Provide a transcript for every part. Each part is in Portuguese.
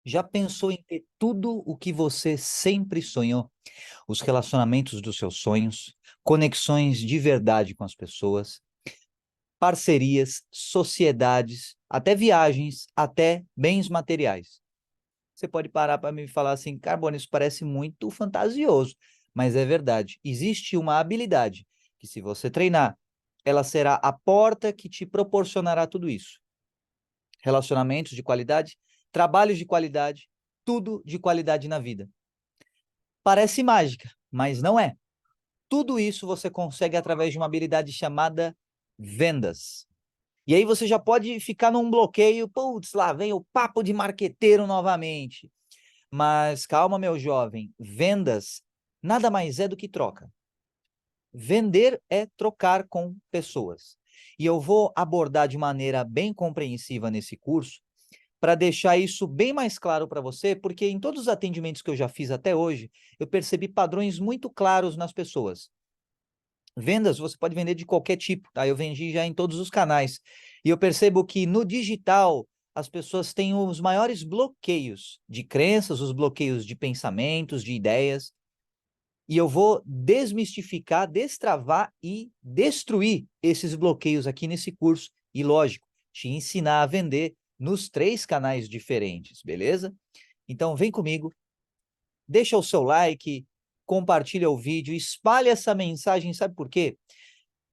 Já pensou em ter tudo o que você sempre sonhou? Os relacionamentos dos seus sonhos, conexões de verdade com as pessoas, parcerias, sociedades, até viagens, até bens materiais. Você pode parar para me falar assim, Carbone, isso parece muito fantasioso, mas é verdade. Existe uma habilidade que, se você treinar, ela será a porta que te proporcionará tudo isso. Relacionamentos de qualidade, trabalhos de qualidade, tudo de qualidade na vida. Parece mágica, mas não é. Tudo isso você consegue através de uma habilidade chamada vendas. E aí você já pode ficar num bloqueio, putz, lá vem o papo de marqueteiro novamente. Mas calma, meu jovem, vendas nada mais é do que troca. Vender é trocar com pessoas. E eu vou abordar de maneira bem compreensiva nesse curso, para deixar isso bem mais claro para você, porque em todos os atendimentos que eu já fiz até hoje, eu percebi padrões muito claros nas pessoas. Vendas, você pode vender de qualquer tipo, tá? Eu vendi já em todos os canais. E eu percebo que no digital, as pessoas têm os maiores bloqueios de crenças, os bloqueios de pensamentos, de ideias. E eu vou desmistificar, destravar e destruir esses bloqueios aqui nesse curso. E, lógico, te ensinar a vender nos 3 canais diferentes, beleza? Então, vem comigo, deixa o seu like, compartilha o vídeo, espalhe essa mensagem, sabe por quê?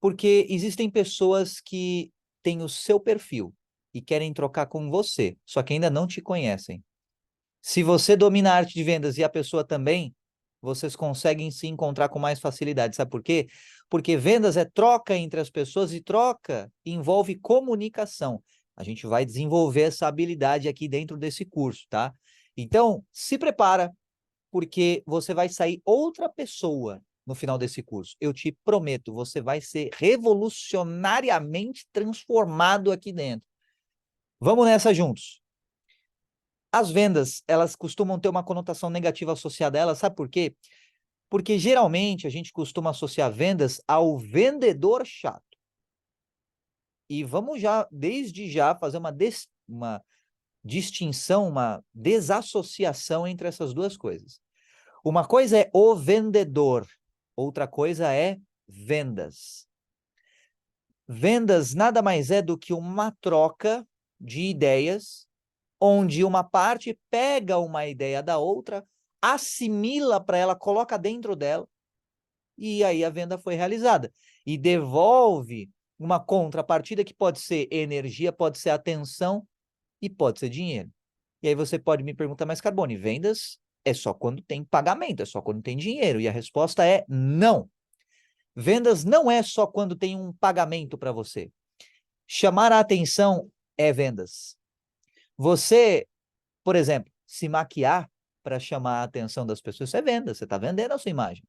Porque existem pessoas que têm o seu perfil e querem trocar com você, só que ainda não te conhecem. Se você domina a arte de vendas e a pessoa também, vocês conseguem se encontrar com mais facilidade. Sabe por quê? Porque vendas é troca entre as pessoas e troca envolve comunicação. A gente vai desenvolver essa habilidade aqui dentro desse curso, tá? Então, se prepara, porque você vai sair outra pessoa no final desse curso. Eu te prometo, você vai ser revolucionariamente transformado aqui dentro. Vamos nessa juntos. As vendas, elas costumam ter uma conotação negativa associada a elas, sabe por quê? Porque geralmente a gente costuma associar vendas ao vendedor chato. E vamos já, desde já, fazer uma distinção, uma desassociação entre essas duas coisas. Uma coisa é o vendedor, outra coisa é vendas. Vendas nada mais é do que uma troca de ideias, onde uma parte pega uma ideia da outra, assimila para ela, coloca dentro dela, e aí a venda foi realizada. E devolve uma contrapartida que pode ser energia, pode ser atenção e pode ser dinheiro. E aí você pode me perguntar, mas Carbone, vendas é só quando tem pagamento, é só quando tem dinheiro. E a resposta é não. Vendas não é só quando tem um pagamento para você. Chamar a atenção é vendas. Você, por exemplo, se maquiar para chamar a atenção das pessoas, isso é venda, você está vendendo a sua imagem.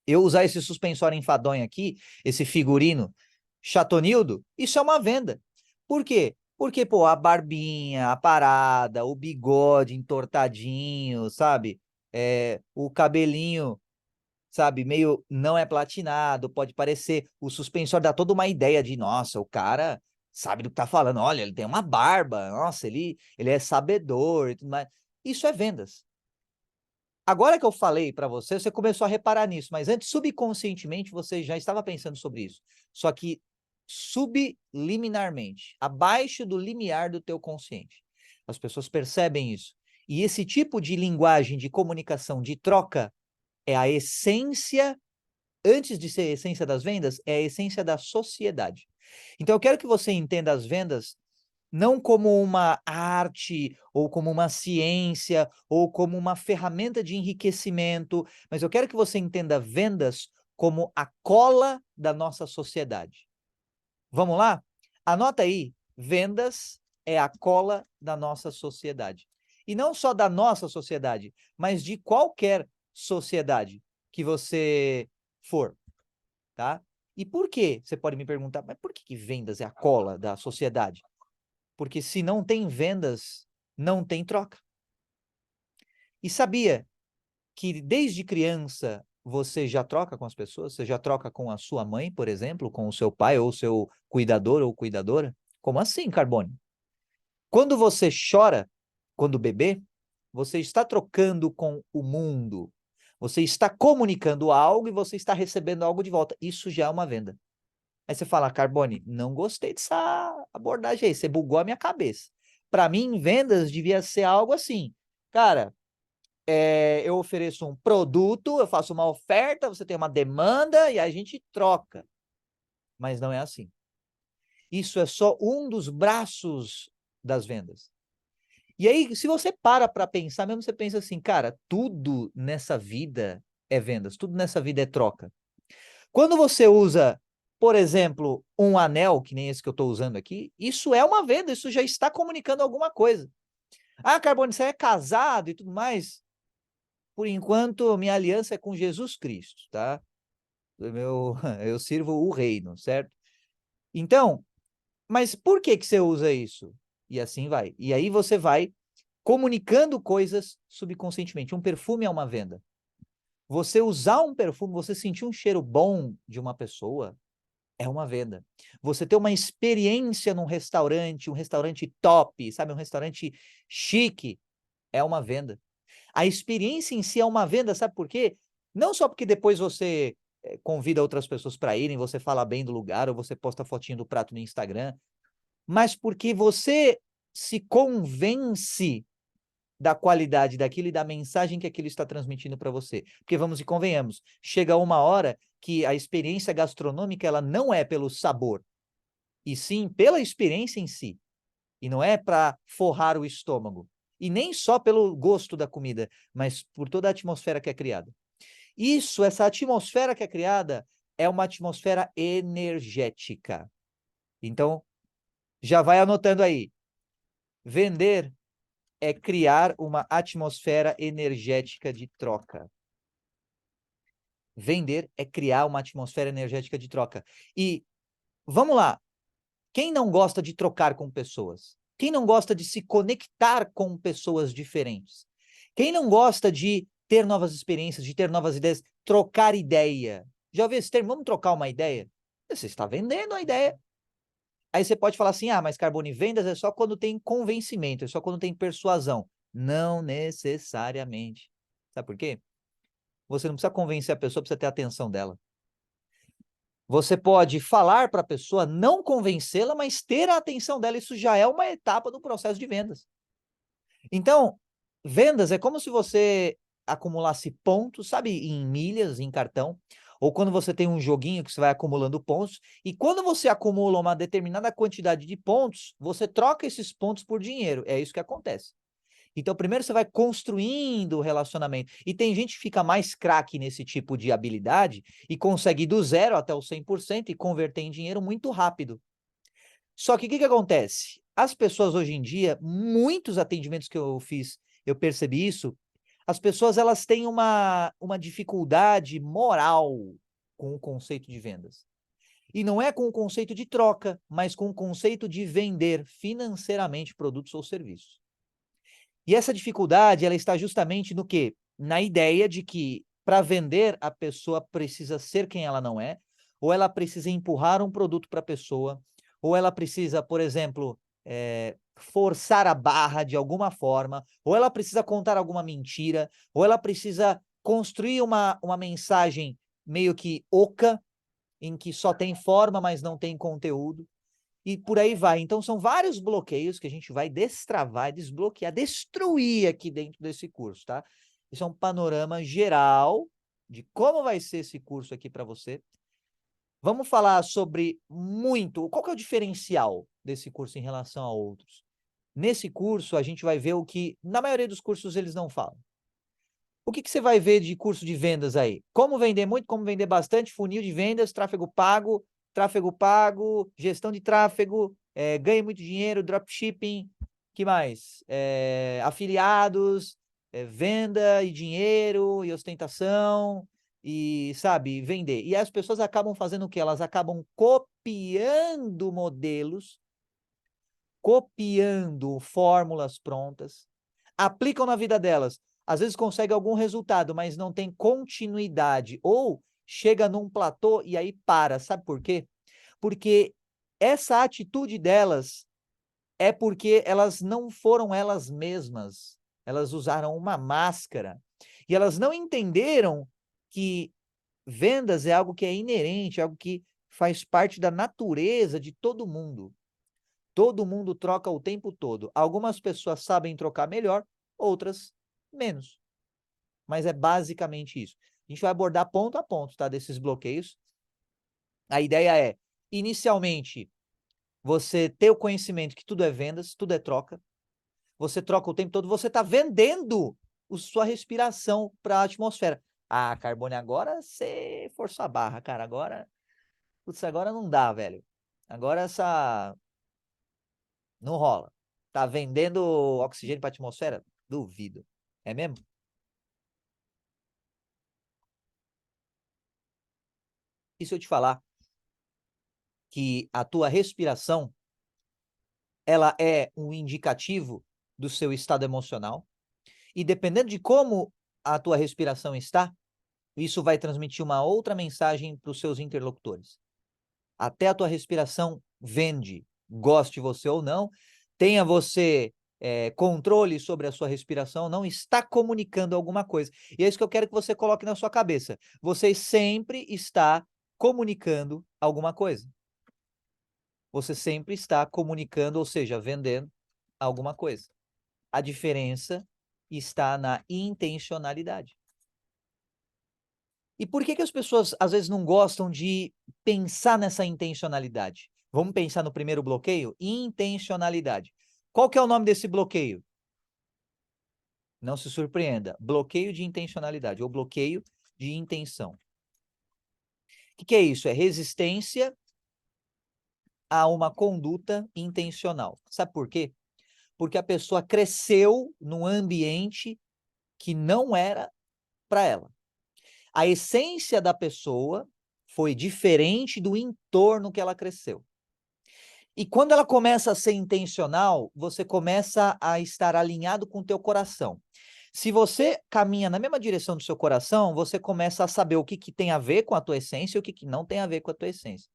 Eu usar esse suspensório enfadonho aqui, esse figurino chatonildo, isso é uma venda. Por quê? Porque, pô, a barbinha, a parada, o bigode entortadinho, sabe? O cabelinho, sabe, meio não é platinado, pode parecer, o suspensório dá toda uma ideia de, nossa, o cara sabe do que tá falando, olha, ele tem uma barba, nossa, ele é sabedor e tudo mais. Isso é vendas. Agora que eu falei para você, você começou a reparar nisso, mas antes, subconscientemente, você já estava pensando sobre isso. Só que subliminarmente, abaixo do limiar do teu consciente. As pessoas percebem isso. E esse tipo de linguagem de comunicação, de troca, é a essência, antes de ser a essência das vendas, é a essência da sociedade. Então, eu quero que você entenda as vendas não como uma arte, ou como uma ciência, ou como uma ferramenta de enriquecimento, mas eu quero que você entenda vendas como a cola da nossa sociedade. Vamos lá? Anota aí, vendas é a cola da nossa sociedade. E não só da nossa sociedade, mas de qualquer sociedade que você for, tá? E por quê? Você pode me perguntar, mas por que vendas é a cola da sociedade? Porque se não tem vendas, não tem troca. E sabia que desde criança você já troca com as pessoas? Você já troca com a sua mãe, por exemplo, com o seu pai ou seu cuidador ou cuidadora? Como assim, Carbone? Quando você chora, quando bebê, você está trocando com o mundo. Você está comunicando algo e você está recebendo algo de volta. Isso já é uma venda. Aí você fala, Carbone, não gostei dessa abordagem aí, você bugou a minha cabeça. Para mim, vendas devia ser algo assim, cara, eu ofereço um produto, eu faço uma oferta, você tem uma demanda e a gente troca. Mas não é assim. Isso é só um dos braços das vendas. E aí, se você para pensar mesmo, você pensa assim, cara, tudo nessa vida é vendas, tudo nessa vida é troca. Quando você usa, por exemplo, um anel, que nem esse que eu estou usando aqui, isso é uma venda, isso já está comunicando alguma coisa. Ah, Carbone, você é casado e tudo mais? Por enquanto, minha aliança é com Jesus Cristo, tá? Eu sirvo o reino, certo? Então, mas por que que você usa isso? E assim vai. E aí você vai comunicando coisas subconscientemente. Um perfume é uma venda. Você usar um perfume, você sentir um cheiro bom de uma pessoa, é uma venda. Você ter uma experiência num restaurante, um restaurante top, sabe, um restaurante chique, é uma venda. A experiência em si é uma venda, sabe por quê? Não só porque depois você convida outras pessoas para irem, você fala bem do lugar, ou você posta fotinho do prato no Instagram, mas porque você se convence da qualidade daquilo e da mensagem que aquilo está transmitindo para você. Porque vamos e convenhamos, chega uma hora que a experiência gastronômica ela não é pelo sabor, e sim pela experiência em si. E não é para forrar o estômago. E nem só pelo gosto da comida, mas por toda a atmosfera que é criada. Isso, essa atmosfera que é criada, é uma atmosfera energética. Então, já vai anotando aí. Vender é criar uma atmosfera energética de troca. Vender é criar uma atmosfera energética de troca. E vamos lá, quem não gosta de trocar com pessoas? Quem não gosta de se conectar com pessoas diferentes? Quem não gosta de ter novas experiências, de ter novas ideias, trocar ideia? Já ouviu esse termo? Vamos trocar uma ideia? Você está vendendo a ideia. Aí você pode falar assim, ah, mas Carbone, vendas é só quando tem convencimento, é só quando tem persuasão. Não necessariamente. Sabe por quê? Você não precisa convencer a pessoa, precisa ter a atenção dela. Você pode falar para a pessoa, não convencê-la, mas ter a atenção dela. Isso já é uma etapa do processo de vendas. Então, vendas é como se você acumulasse pontos, sabe, em milhas, em cartão, ou quando você tem um joguinho que você vai acumulando pontos, e quando você acumula uma determinada quantidade de pontos, você troca esses pontos por dinheiro. É isso que acontece. Então, primeiro você vai construindo o relacionamento. E tem gente que fica mais craque nesse tipo de habilidade e consegue ir do 0 até o 100% e converter em dinheiro muito rápido. Só que o que que acontece? As pessoas hoje em dia, muitos atendimentos que eu fiz, eu percebi isso, as pessoas elas têm uma dificuldade moral com o conceito de vendas. E não é com o conceito de troca, mas com o conceito de vender financeiramente produtos ou serviços. E essa dificuldade, ela está justamente no quê? Na ideia de que para vender a pessoa precisa ser quem ela não é, ou ela precisa empurrar um produto para a pessoa, ou ela precisa, por exemplo, forçar a barra de alguma forma, ou ela precisa contar alguma mentira, ou ela precisa construir uma mensagem meio que oca, em que só tem forma, mas não tem conteúdo. E por aí vai. Então, são vários bloqueios que a gente vai destravar, desbloquear, destruir aqui dentro desse curso, tá? Isso é um panorama geral de como vai ser esse curso aqui para você. Vamos falar sobre qual que é o diferencial desse curso em relação a outros? Nesse curso, a gente vai ver o que, na maioria dos cursos, eles não falam. O que que você vai ver de curso de vendas aí? Como vender muito, como vender bastante, funil de vendas, tráfego pago, gestão de tráfego, ganhe muito dinheiro, dropshipping, que mais? Afiliados, venda e dinheiro e ostentação e, sabe, vender. E as pessoas acabam fazendo o quê? Elas acabam copiando modelos, copiando fórmulas prontas, aplicam na vida delas. Às vezes consegue algum resultado, mas não tem continuidade. Ou chega num platô e aí para. Sabe por quê? Porque essa atitude delas é porque elas não foram elas mesmas. Elas usaram uma máscara. E elas não entenderam que vendas é algo que é inerente, algo que faz parte da natureza de todo mundo. Todo mundo troca o tempo todo. Algumas pessoas sabem trocar melhor, outras menos. Mas é basicamente isso. A gente vai abordar ponto a ponto, tá, desses bloqueios. A ideia é, inicialmente, você ter o conhecimento que tudo é vendas, tudo é troca. Você troca o tempo todo, você está vendendo sua respiração para a atmosfera. Ah, Carbone, agora você forçou a barra, cara. Agora, putz, agora não dá, velho. Agora essa não rola. Tá vendendo oxigênio para a atmosfera? Duvido. É mesmo? E se eu te falar que a tua respiração, ela é um indicativo do seu estado emocional, e dependendo de como a tua respiração está, isso vai transmitir uma outra mensagem para os seus interlocutores. Até a tua respiração vende, goste você ou não, tenha você controle sobre a sua respiração, não está comunicando alguma coisa. E é isso que eu quero que você coloque na sua cabeça. Você sempre está comunicando alguma coisa. Você sempre está comunicando, ou seja, vendendo alguma coisa. A diferença está na intencionalidade. E por que que as pessoas às vezes não gostam de pensar nessa intencionalidade? Vamos pensar no primeiro bloqueio? Intencionalidade. Qual que é o nome desse bloqueio? Não se surpreenda. Bloqueio de intencionalidade ou bloqueio de intenção. O que é isso? É resistência a uma conduta intencional. Sabe por quê? Porque a pessoa cresceu num ambiente que não era para ela. A essência da pessoa foi diferente do entorno que ela cresceu. E quando ela começa a ser intencional, você começa a estar alinhado com o teu coração. Se você caminha na mesma direção do seu coração, você começa a saber o que, que tem a ver com a tua essência e o que, que não tem a ver com a tua essência.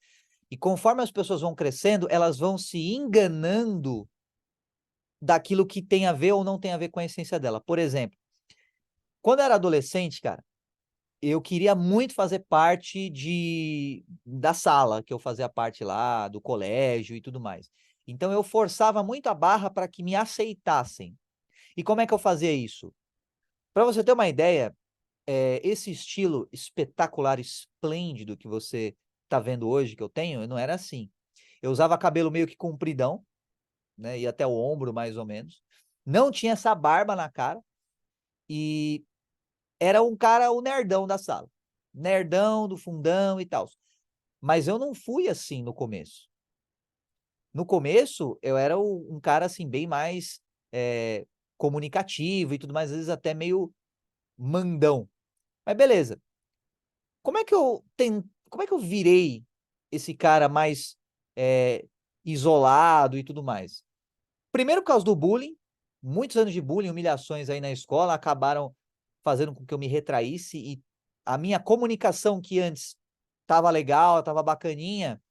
E conforme as pessoas vão crescendo, elas vão se enganando daquilo que tem a ver ou não tem a ver com a essência dela. Por exemplo, quando eu era adolescente, cara, eu queria muito fazer parte da sala, que eu fazia parte lá, do colégio e tudo mais. Então eu forçava muito a barra para que me aceitassem. E como é que eu fazia isso? Para você ter uma ideia, esse estilo espetacular, esplêndido que você está vendo hoje, que eu tenho, não era assim. Eu usava cabelo meio que compridão, né, ia até o ombro mais ou menos. Não tinha essa barba na cara e era um cara, o nerdão da sala. Nerdão do fundão e tal. Mas eu não fui assim no começo. No começo, eu era um cara, assim, bem mais comunicativo e tudo mais, às vezes até meio mandão. Mas beleza. Como é que eu virei esse cara mais isolado e tudo mais? Primeiro por causa do bullying, muitos anos de bullying, humilhações aí na escola acabaram fazendo com que eu me retraísse e a minha comunicação que antes estava legal, estava bacaninha,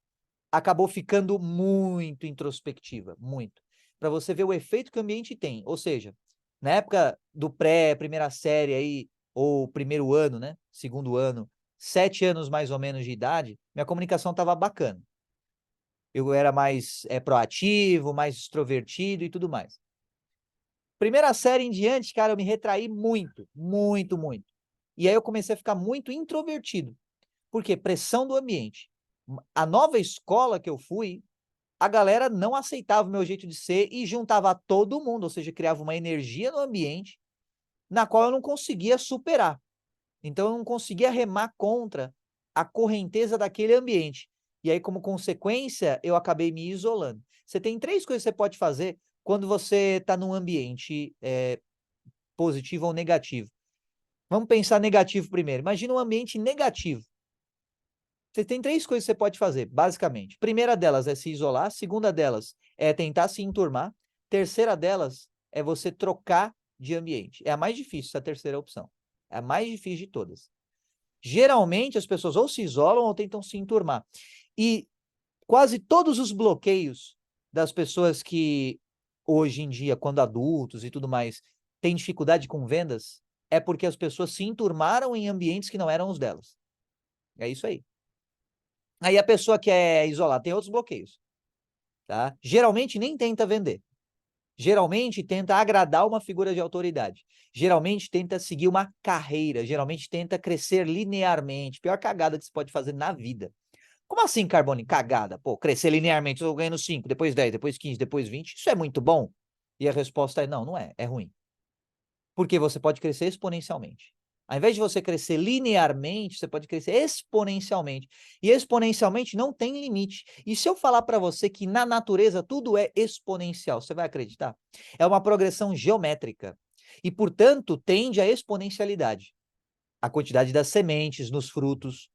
acabou ficando muito introspectiva, muito. Para você ver o efeito que o ambiente tem. Ou seja, na época do primeira série aí, ou primeiro ano, né? Segundo ano, 7 anos mais ou menos de idade, minha comunicação estava bacana. Eu era mais proativo, mais extrovertido e tudo mais. Primeira série em diante, cara, eu me retraí muito, muito, muito. E aí eu comecei a ficar muito introvertido. Por quê? Pressão do ambiente. A nova escola que eu fui, a galera não aceitava o meu jeito de ser e juntava todo mundo, ou seja, criava uma energia no ambiente na qual eu não conseguia superar. Então eu não conseguia remar contra a correnteza daquele ambiente. E aí, como consequência, eu acabei me isolando. Você tem 3 coisas que você pode fazer quando você está num ambiente positivo ou negativo. Vamos pensar negativo primeiro. Imagina um ambiente negativo. Você tem 3 coisas que você pode fazer, basicamente. Primeira delas é se isolar, segunda delas é tentar se enturmar, terceira delas é você trocar de ambiente. É a mais difícil, essa terceira opção. É a mais difícil de todas. Geralmente as pessoas ou se isolam ou tentam se enturmar. E quase todos os bloqueios das pessoas que hoje em dia, quando adultos e tudo mais, têm dificuldade com vendas, é porque as pessoas se enturmaram em ambientes que não eram os delas. É isso aí. Aí a pessoa quer isolar, tem outros bloqueios, tá? Geralmente nem tenta vender. Geralmente tenta agradar uma figura de autoridade. Geralmente tenta seguir uma carreira. Geralmente tenta crescer linearmente. Pior cagada que você pode fazer na vida. Como assim, Carbone? Cagada. Pô, crescer linearmente, eu tô ganhando 5, depois 10, depois 15, depois 20. Isso é muito bom? E a resposta é não, não é. É ruim. Porque você pode crescer exponencialmente. Ao invés de você crescer linearmente, você pode crescer exponencialmente. E exponencialmente não tem limite. E se eu falar para você que na natureza tudo é exponencial, você vai acreditar? É uma progressão geométrica. E, portanto, tende à exponencialidade. A quantidade das sementes nos frutos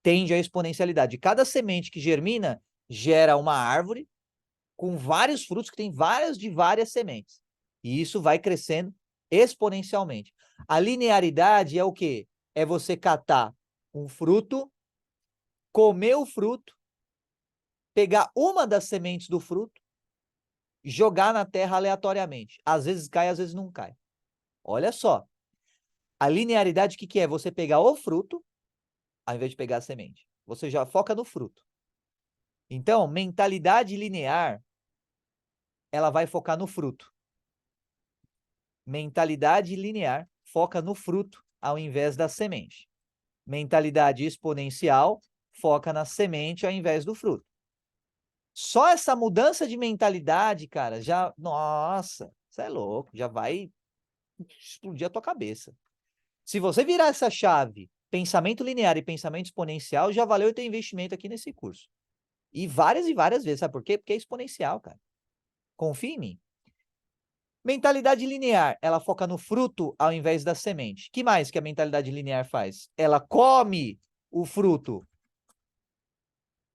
tende à exponencialidade. Cada semente que germina gera uma árvore com vários frutos que tem várias sementes. E isso vai crescendo exponencialmente. A linearidade é o quê? É você catar um fruto, comer o fruto, pegar uma das sementes do fruto, jogar na terra aleatoriamente. Às vezes cai, às vezes não cai. Olha só. A linearidade, o que é? Você pegar o fruto, ao invés de pegar a semente. Você já foca no fruto. Então, mentalidade linear, ela vai focar no fruto. Mentalidade linear foca no fruto ao invés da semente. Mentalidade exponencial foca na semente ao invés do fruto. Só essa mudança de mentalidade, cara, já, nossa, você é louco, já vai explodir a tua cabeça. Se você virar essa chave, pensamento linear e pensamento exponencial, já valeu o teu investimento aqui nesse curso. E várias vezes, sabe por quê? Porque é exponencial, cara. Confia em mim. Mentalidade linear, ela foca no fruto ao invés da semente. Que mais que a mentalidade linear faz? Ela come o fruto.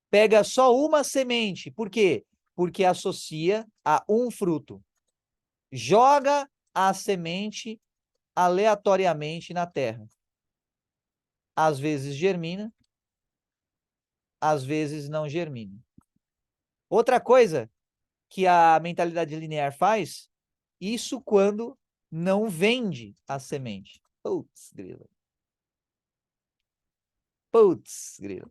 Pega só uma semente. Por quê? Porque associa a um fruto. Joga a semente aleatoriamente na terra. Às vezes germina, às vezes não germina. Outra coisa que a mentalidade linear faz, isso quando não vende a semente. Putz, grila. Putz, grila.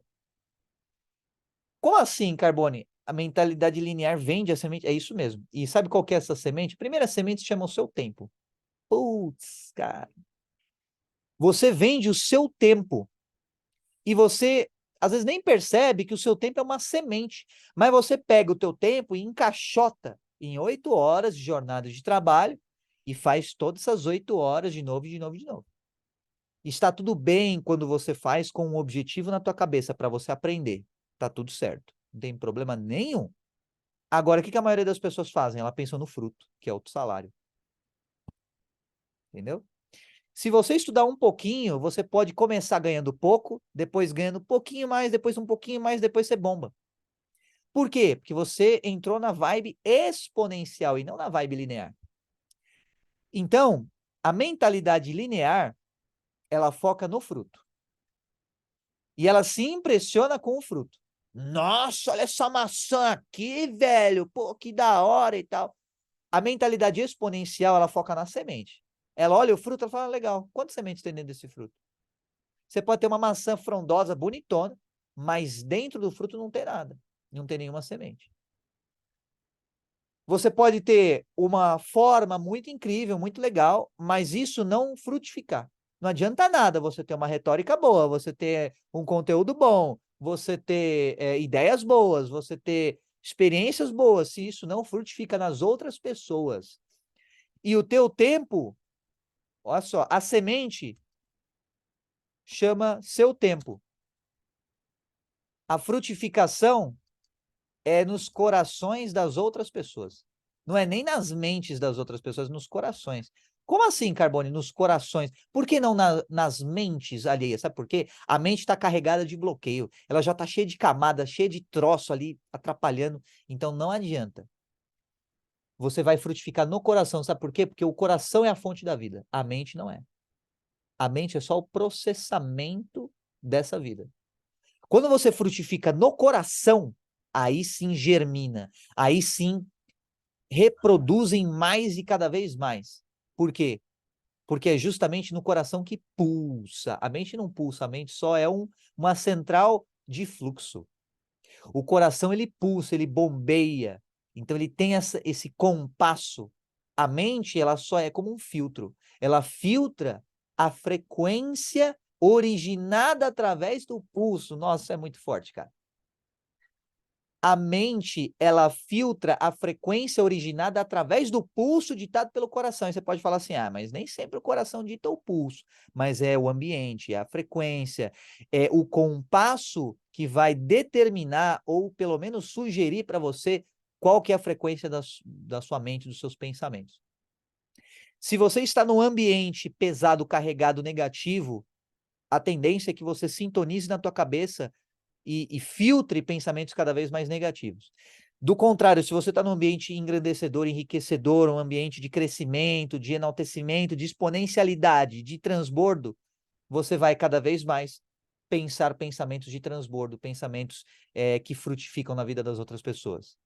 Como assim, Carbone? A mentalidade linear vende a semente? É isso mesmo. E sabe qual que é essa semente? Primeira semente chama o seu tempo. Putz, cara. Você vende o seu tempo. E você, às vezes, nem percebe que o seu tempo é uma semente. Mas você pega o teu tempo e encaixota em 8 horas de jornada de trabalho e faz todas essas 8 horas de novo, de novo, de novo. Está tudo bem quando você faz com um objetivo na tua cabeça para você aprender. Tá tudo certo. Não tem problema nenhum. Agora, o que a maioria das pessoas fazem? Ela pensa no fruto, que é outro salário. Entendeu? Se você estudar um pouquinho, você pode começar ganhando pouco, depois ganhando um pouquinho mais, depois um pouquinho mais, depois você bomba. Por quê? Porque você entrou na vibe exponencial e não na vibe linear. Então, a mentalidade linear, ela foca no fruto. E ela se impressiona com o fruto. Nossa, olha essa maçã aqui, velho. Pô, que da hora e tal. A mentalidade exponencial, ela foca na semente. Ela olha o fruto e fala, legal, quantas sementes tem dentro desse fruto? Você pode ter uma maçã frondosa, bonitona, mas dentro do fruto não tem nada. Não tem nenhuma semente. Você pode ter uma forma muito incrível, muito legal, mas isso não frutificar. Não adianta nada você ter uma retórica boa, você ter um conteúdo bom, você ter ideias boas, você ter experiências boas, se isso não frutifica nas outras pessoas. E o teu tempo, olha só, a semente chama seu tempo. A frutificação é nos corações das outras pessoas. Não é nem nas mentes das outras pessoas, nos corações. Como assim, Carbone? Nos corações. Por que não nas mentes alheias? Sabe por quê? A mente está carregada de bloqueio. Ela já está cheia de camadas, cheia de troço ali, atrapalhando. Então não adianta. Você vai frutificar no coração. Sabe por quê? Porque o coração é a fonte da vida. A mente não é. A mente é só o processamento dessa vida. Quando você frutifica no coração, aí sim germina, aí sim reproduzem mais e cada vez mais. Por quê? Porque é justamente no coração que pulsa. A mente não pulsa, a mente só é uma central de fluxo. O coração, ele pulsa, ele bombeia. Então, ele tem esse compasso. A mente, ela só é como um filtro. Ela filtra a frequência originada através do pulso. Nossa, é muito forte, cara. A mente, ela filtra a frequência originada através do pulso ditado pelo coração. E você pode falar assim, mas nem sempre o coração dita o pulso, mas é o ambiente, é a frequência, é o compasso que vai determinar ou pelo menos sugerir para você qual que é a frequência da sua mente, dos seus pensamentos. Se você está num ambiente pesado, carregado, negativo, a tendência é que você sintonize na tua cabeça e filtre pensamentos cada vez mais negativos. Do contrário, se você está num ambiente engrandecedor, enriquecedor, um ambiente de crescimento, de enaltecimento, de exponencialidade, de transbordo, você vai cada vez mais pensar pensamentos de transbordo, pensamentos que frutificam na vida das outras pessoas.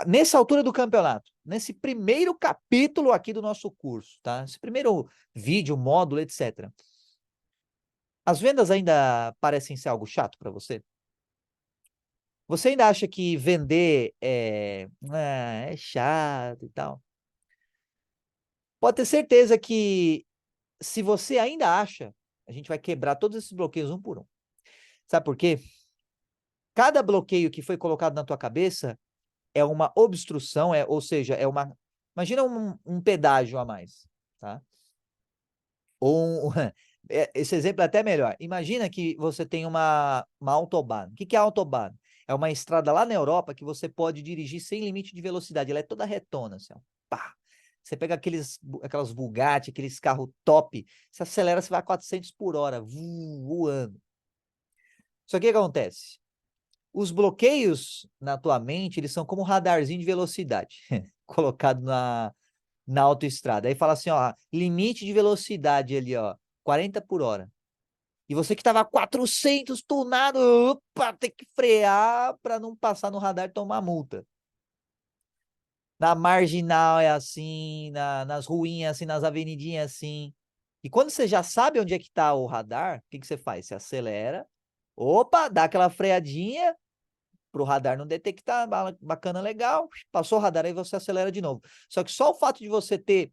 Nessa altura do campeonato, nesse primeiro capítulo aqui do nosso curso, tá? Esse primeiro vídeo, módulo, etc. As vendas ainda parecem ser algo chato para você? Você ainda acha que vender é chato e tal? Pode ter certeza que se você ainda acha, a gente vai quebrar todos esses bloqueios um por um. Sabe por quê? Cada bloqueio que foi colocado na tua cabeça é uma obstrução, ou seja, imagina um pedágio a mais, tá? Esse exemplo é até melhor. Imagina que você tem uma autobahn. O que é a autobahn? É uma estrada lá na Europa que você pode dirigir sem limite de velocidade. Ela é toda retona, assim, ó. Pá. Você pega aquelas Bugatti, aqueles carros top, você acelera, você vai a 400 por hora, voando. Só que o que acontece? Os bloqueios na tua mente, eles são como um radarzinho de velocidade, colocado na autoestrada. Aí fala assim, ó, limite de velocidade ali, ó, 40 por hora. E você que tava 400 tunado, opa, tem que frear para não passar no radar e tomar multa. Na marginal é assim, nas ruinhas assim, nas avenidinhas assim. E quando você já sabe onde é que tá o radar, o que que você faz? Você acelera, opa, dá aquela freadinha pro radar não detectar, bacana, legal, passou o radar, aí você acelera de novo. Só que só o fato de você ter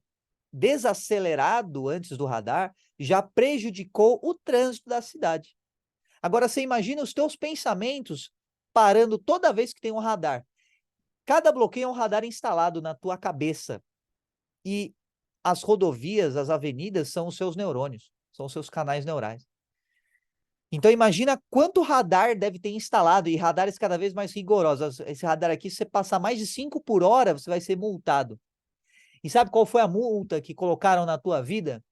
desacelerado antes do radar já prejudicou o trânsito da cidade. Agora você imagina os teus pensamentos parando toda vez que tem um radar. Cada bloqueio é um radar instalado na tua cabeça. E as rodovias, as avenidas são os seus neurônios, são os seus canais neurais. Então imagina quanto radar deve ter instalado, e radares cada vez mais rigorosos. Esse radar aqui, se você passar mais de 5 por hora, você vai ser multado. E sabe qual foi a multa que colocaram na tua vida?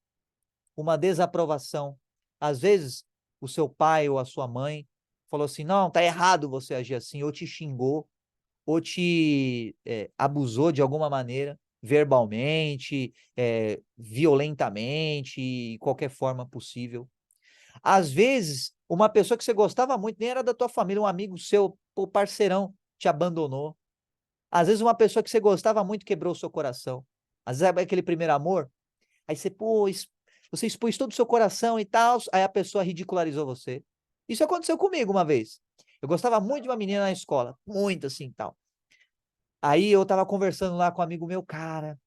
Uma desaprovação. Às vezes, o seu pai ou a sua mãe falou assim, não, tá errado você agir assim, ou te xingou, ou te abusou de alguma maneira, verbalmente, violentamente, qualquer forma possível. Às vezes, uma pessoa que você gostava muito, nem era da tua família, um amigo seu, o parceirão, te abandonou. Às vezes, uma pessoa que você gostava muito quebrou o seu coração. Às vezes, é aquele primeiro amor, aí você, você expôs todo o seu coração e tal, aí a pessoa ridicularizou você. Isso aconteceu comigo uma vez. Eu gostava muito de uma menina na escola, muito assim, tal. Aí eu tava conversando lá com um amigo meu, cara,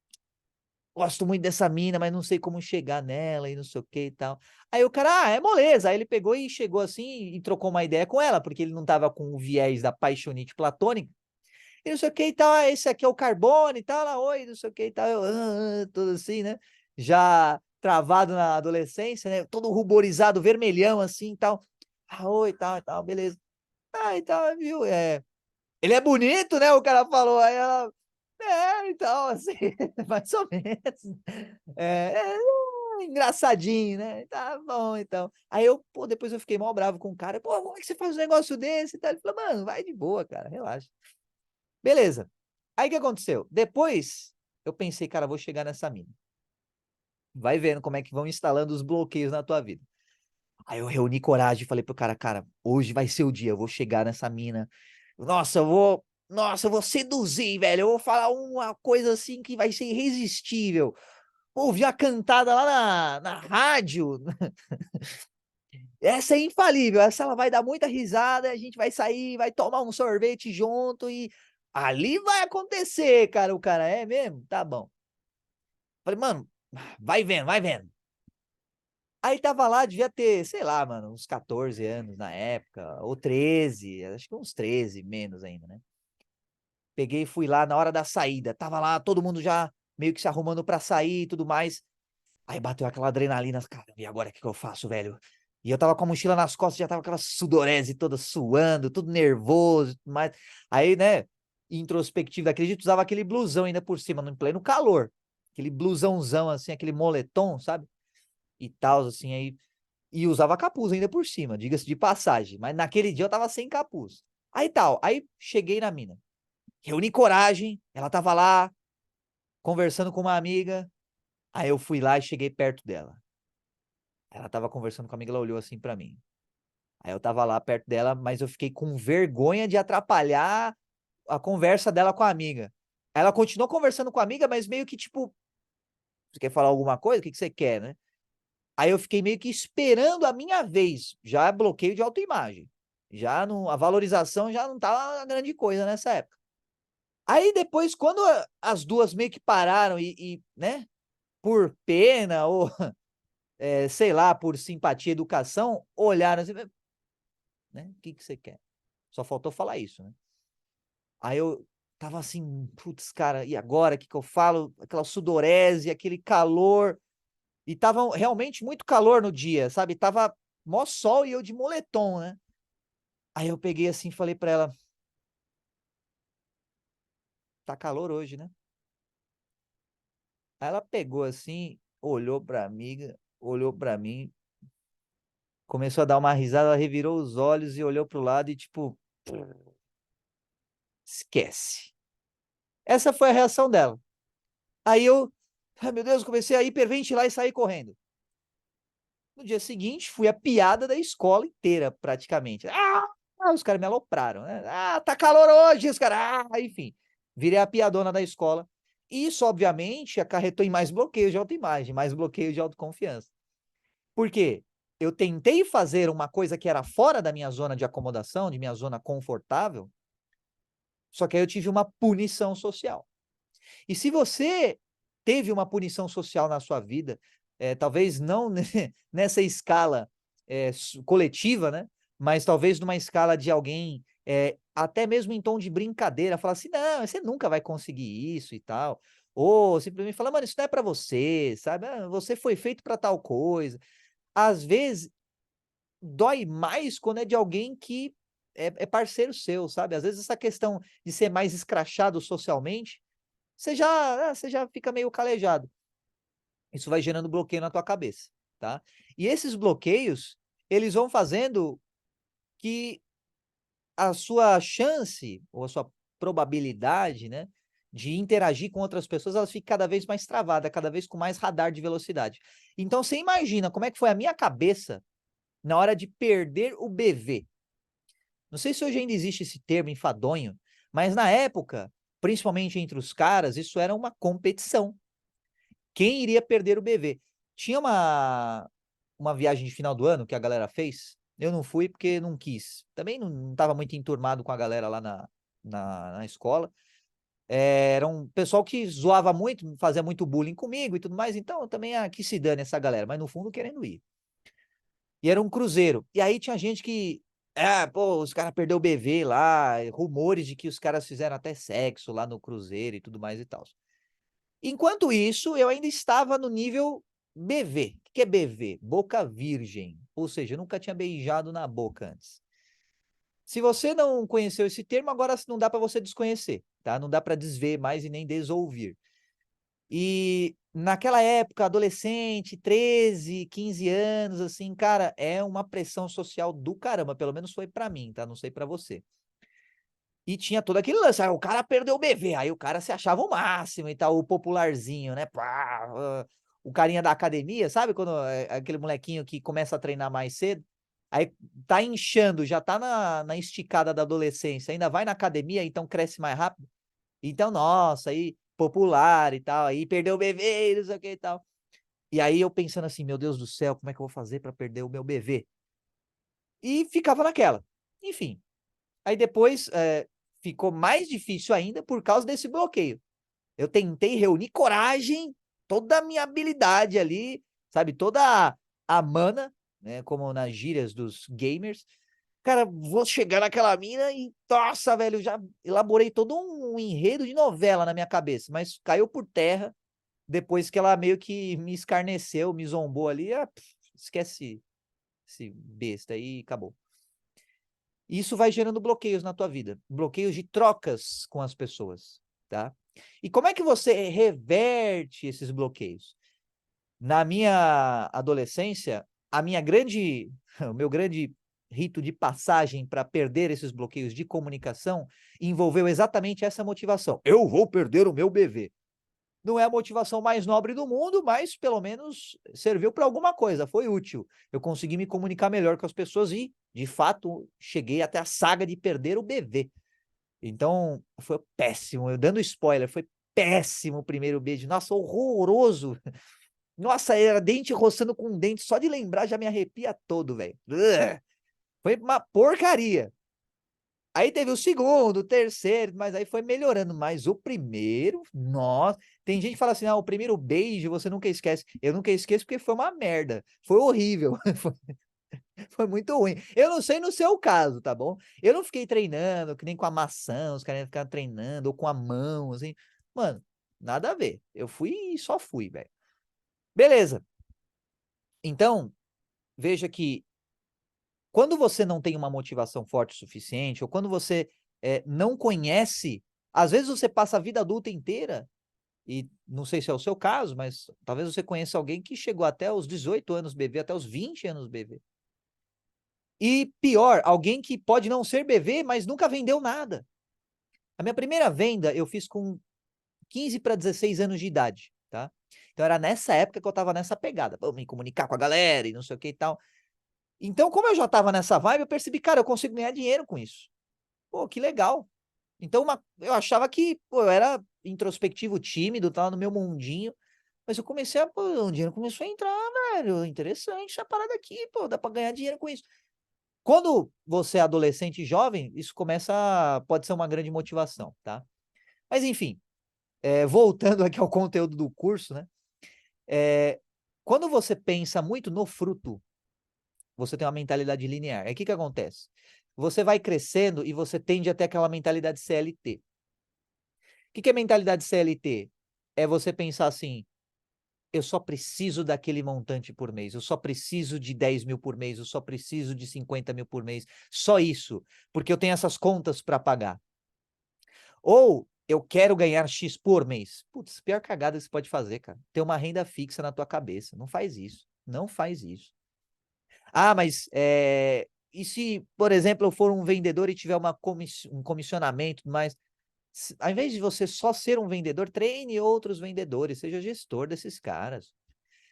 gosto muito dessa mina, mas não sei como chegar nela e não sei o que e tal. Aí o cara, é moleza. Aí ele pegou e chegou assim e trocou uma ideia com ela, porque ele não tava com o viés da paixonite platônica. E não sei o que e tal, esse aqui é o Carbone e tal, ela, oi, não sei o que e tal, eu, tudo assim, né? Já travado na adolescência, né? Todo ruborizado, vermelhão assim e tal. Oi, tal, e tal, beleza. E tal, viu? Ele é bonito, né? O cara falou, aí ela, então, assim, mais ou menos. Engraçadinho, né? Tá bom, então. Aí depois eu fiquei mal bravo com o cara. Pô, como é que você faz um negócio desse e tal? Ele falou, mano, vai de boa, cara, relaxa. Beleza. Aí o que aconteceu? Depois, eu pensei, cara, vou chegar nessa mina. Vai vendo como é que vão instalando os bloqueios na tua vida. Aí eu reuni coragem e falei pro cara, cara, hoje vai ser o dia, eu vou chegar nessa mina. Nossa, eu vou seduzir, velho. Eu vou falar uma coisa assim que vai ser irresistível. Vou ouvir a cantada lá na rádio. Essa é infalível, essa ela vai dar muita risada, a gente vai sair, vai tomar um sorvete junto e ali vai acontecer, cara. O cara, é mesmo? Tá bom. Falei, mano, vai vendo, vai vendo. Aí tava lá, devia ter, sei lá, mano, uns 14 anos na época, ou 13, acho que uns 13, menos ainda, né? Peguei e fui lá na hora da saída, tava lá todo mundo já meio que se arrumando pra sair e tudo mais. Aí bateu aquela adrenalina, cara, e agora o que que eu faço, velho? E eu tava com a mochila nas costas, já tava aquela sudorese toda suando, tudo nervoso, e tudo mais. Aí, né, introspectivo daquele jeito, usava aquele blusão ainda por cima, no pleno calor. Aquele blusãozão, assim, aquele moletom, sabe? E tal, assim, aí. E usava capuz ainda por cima, diga-se de passagem. Mas naquele dia eu tava sem capuz. Aí tal, aí cheguei na mina. Reuni coragem, ela tava lá, conversando com uma amiga. Aí eu fui lá e cheguei perto dela. Ela tava conversando com a amiga, ela olhou assim pra mim. Aí eu tava lá perto dela, mas eu fiquei com vergonha de atrapalhar a conversa dela com a amiga. Ela continuou conversando com a amiga, mas meio que tipo, você quer falar alguma coisa? O que que você quer, né? Aí eu fiquei meio que esperando a minha vez. Já bloqueio de autoimagem. Já não, a valorização já não tava uma grande coisa nessa época. Aí depois, quando as duas meio que pararam né, por pena ou, sei lá, por simpatia, educação, olharam assim, né, o que que você quer? Só faltou falar isso, né? Aí eu tava assim, putz, cara, e agora, o que que eu falo? Aquela sudorese, aquele calor, e tava realmente muito calor no dia, sabe? Tava mó sol e eu de moletom, né? Aí eu peguei assim e falei pra ela, tá calor hoje, né? Aí ela pegou assim, olhou pra amiga, olhou pra mim, começou a dar uma risada, ela revirou os olhos e olhou pro lado e tipo, esquece. Essa foi a reação dela. Aí eu, ai meu Deus, comecei a hiperventilar e sair correndo. No dia seguinte, fui a piada da escola inteira, praticamente. Os caras me alopraram, né? Ah, tá calor hoje, os caras. Ah, enfim, virei a piadona da escola. Isso, obviamente, acarretou em mais bloqueio de autoimagem, mais bloqueio de autoconfiança. Por quê? Eu tentei fazer uma coisa que era fora da minha zona de acomodação, de minha zona confortável, só que aí eu tive uma punição social. E se você teve uma punição social na sua vida, talvez não nessa escala coletiva, né? Mas talvez numa escala de alguém, até mesmo em tom de brincadeira, falar assim, não, você nunca vai conseguir isso e tal. Ou simplesmente falar, mano, isso não é pra você, sabe? Ah, você foi feito pra tal coisa. Às vezes, dói mais quando é de alguém que é parceiro seu, sabe? Às vezes essa questão de ser mais escrachado socialmente, você já fica meio calejado. Isso vai gerando bloqueio na tua cabeça, tá? E esses bloqueios, eles vão fazendo que a sua chance, ou a sua probabilidade, né, de interagir com outras pessoas, elas fiquem cada vez mais travada, cada vez com mais radar de velocidade. Então você imagina como é que foi a minha cabeça na hora de perder o BV. Não sei se hoje ainda existe esse termo enfadonho, mas na época, principalmente entre os caras, isso era uma competição. Quem iria perder o BV? Tinha uma viagem de final do ano que a galera fez. Eu não fui porque não quis. Também não estava muito enturmado com a galera lá na escola. Era um pessoal que zoava muito, fazia muito bullying comigo e tudo mais. Então, eu também, que se dane essa galera. Mas no fundo, querendo ir. E era um cruzeiro. E aí tinha gente que. Pô, os caras perdeu o BV lá. Rumores de que os caras fizeram até sexo lá no cruzeiro e tudo mais e tal. Enquanto isso, eu ainda estava no nível BV. O que é BV? Boca virgem. Ou seja, eu nunca tinha beijado na boca antes. Se você não conheceu esse termo, agora não dá para você desconhecer, tá? Não dá para desver mais e nem desouvir. E naquela época, adolescente, 13, 15 anos, assim, cara, é uma pressão social do caramba, pelo menos foi para mim, tá? Não sei para você. E tinha todo aquele lance, o cara perdeu o BV, aí o cara se achava o máximo e tal, o popularzinho, né? Pá, o carinha da academia, sabe? Quando aquele molequinho que começa a treinar mais cedo, aí tá inchando, já tá na esticada da adolescência, ainda vai na academia, então cresce mais rápido. Então, nossa, aí popular e tal, aí perdeu o bebê, não sei o que e tal. E aí eu pensando assim, meu Deus do céu, como é que eu vou fazer para perder o meu bebê? E ficava naquela. Enfim, aí depois ficou mais difícil ainda por causa desse bloqueio. Eu tentei reunir coragem, toda a minha habilidade ali, sabe, toda a mana, né, como nas gírias dos gamers. Cara, vou chegar naquela mina e, nossa, velho, eu já elaborei todo um enredo de novela na minha cabeça, mas caiu por terra depois que ela meio que me escarneceu, me zombou ali. Esquece esse besta aí e acabou. Isso vai gerando bloqueios na tua vida, bloqueios de trocas com as pessoas, tá? E como é que você reverte esses bloqueios? Na minha adolescência, o meu grande rito de passagem para perder esses bloqueios de comunicação envolveu exatamente essa motivação. Eu vou perder o meu bebê. Não é a motivação mais nobre do mundo, mas pelo menos serviu para alguma coisa, foi útil. Eu consegui me comunicar melhor com as pessoas e, de fato, cheguei até a saga de perder o bebê. Então, foi péssimo. Eu dando spoiler, foi péssimo o primeiro beijo. Nossa, horroroso. Nossa, era dente roçando com dente. Só de lembrar já me arrepia todo, velho. Foi uma porcaria. Aí teve o segundo, o terceiro, mas aí foi melhorando. Mas o primeiro, nossa. Tem gente que fala assim: ah, o primeiro beijo você nunca esquece. Eu nunca esqueço porque foi uma merda. Foi horrível. Foi muito ruim. Eu não sei no seu caso, tá bom? Eu não fiquei treinando, que nem com a maçã, os caras ficaram treinando, ou com a mão, assim. Mano, nada a ver. Eu fui e só fui, velho. Beleza. Então, veja que quando você não tem uma motivação forte o suficiente, ou quando você não conhece, às vezes você passa a vida adulta inteira, e não sei se é o seu caso, mas talvez você conheça alguém que chegou até os 18 anos bebê, até os 20 anos bebê. E pior, alguém que pode não ser bebê, mas nunca vendeu nada. A minha primeira venda eu fiz com 15 para 16 anos de idade, tá? Então era nessa época que eu estava nessa pegada, pra me comunicar com a galera e não sei o que e tal. Então, como eu já estava nessa vibe, eu percebi, cara, eu consigo ganhar dinheiro com isso. Pô, que legal. Então, eu achava que, pô, eu era introspectivo, tímido, tava no meu mundinho, mas eu comecei pô, o dinheiro começou a entrar, velho, interessante essa parada aqui, pô, dá pra ganhar dinheiro com isso. Quando você é adolescente e jovem, isso pode ser uma grande motivação, tá? Mas enfim, voltando aqui ao conteúdo do curso, né? Quando você pensa muito no fruto, você tem uma mentalidade linear. Aí o que que acontece? Você vai crescendo e você tende a ter aquela mentalidade CLT. O que que é mentalidade CLT? É você pensar assim, eu só preciso daquele montante por mês, eu só preciso de 10 mil por mês, eu só preciso de 50 mil por mês, só isso, porque eu tenho essas contas para pagar. Ou eu quero ganhar X por mês. Putz, pior cagada que você pode fazer, cara. Ter uma renda fixa na tua cabeça. Não faz isso. Não faz isso. Ah, mas e se, por exemplo, eu for um vendedor e tiver um comissionamento, mas ao invés de você só ser um vendedor, treine outros vendedores, seja gestor desses caras.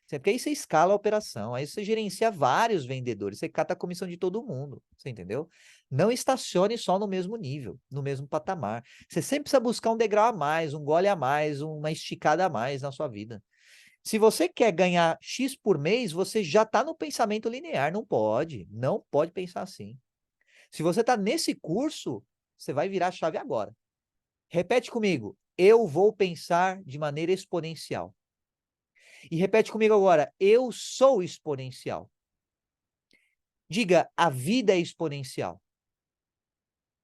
Porque aí você escala a operação, aí você gerencia vários vendedores, você cata a comissão de todo mundo, você entendeu? Não estacione só no mesmo nível, no mesmo patamar. Você sempre precisa buscar um degrau a mais, um gole a mais, uma esticada a mais na sua vida. Se você quer ganhar X por mês, você já está no pensamento linear, não pode pensar assim. Se você está nesse curso, você vai virar a chave agora. Repete comigo, eu vou pensar de maneira exponencial. E repete comigo agora, eu sou exponencial. Diga, a vida é exponencial.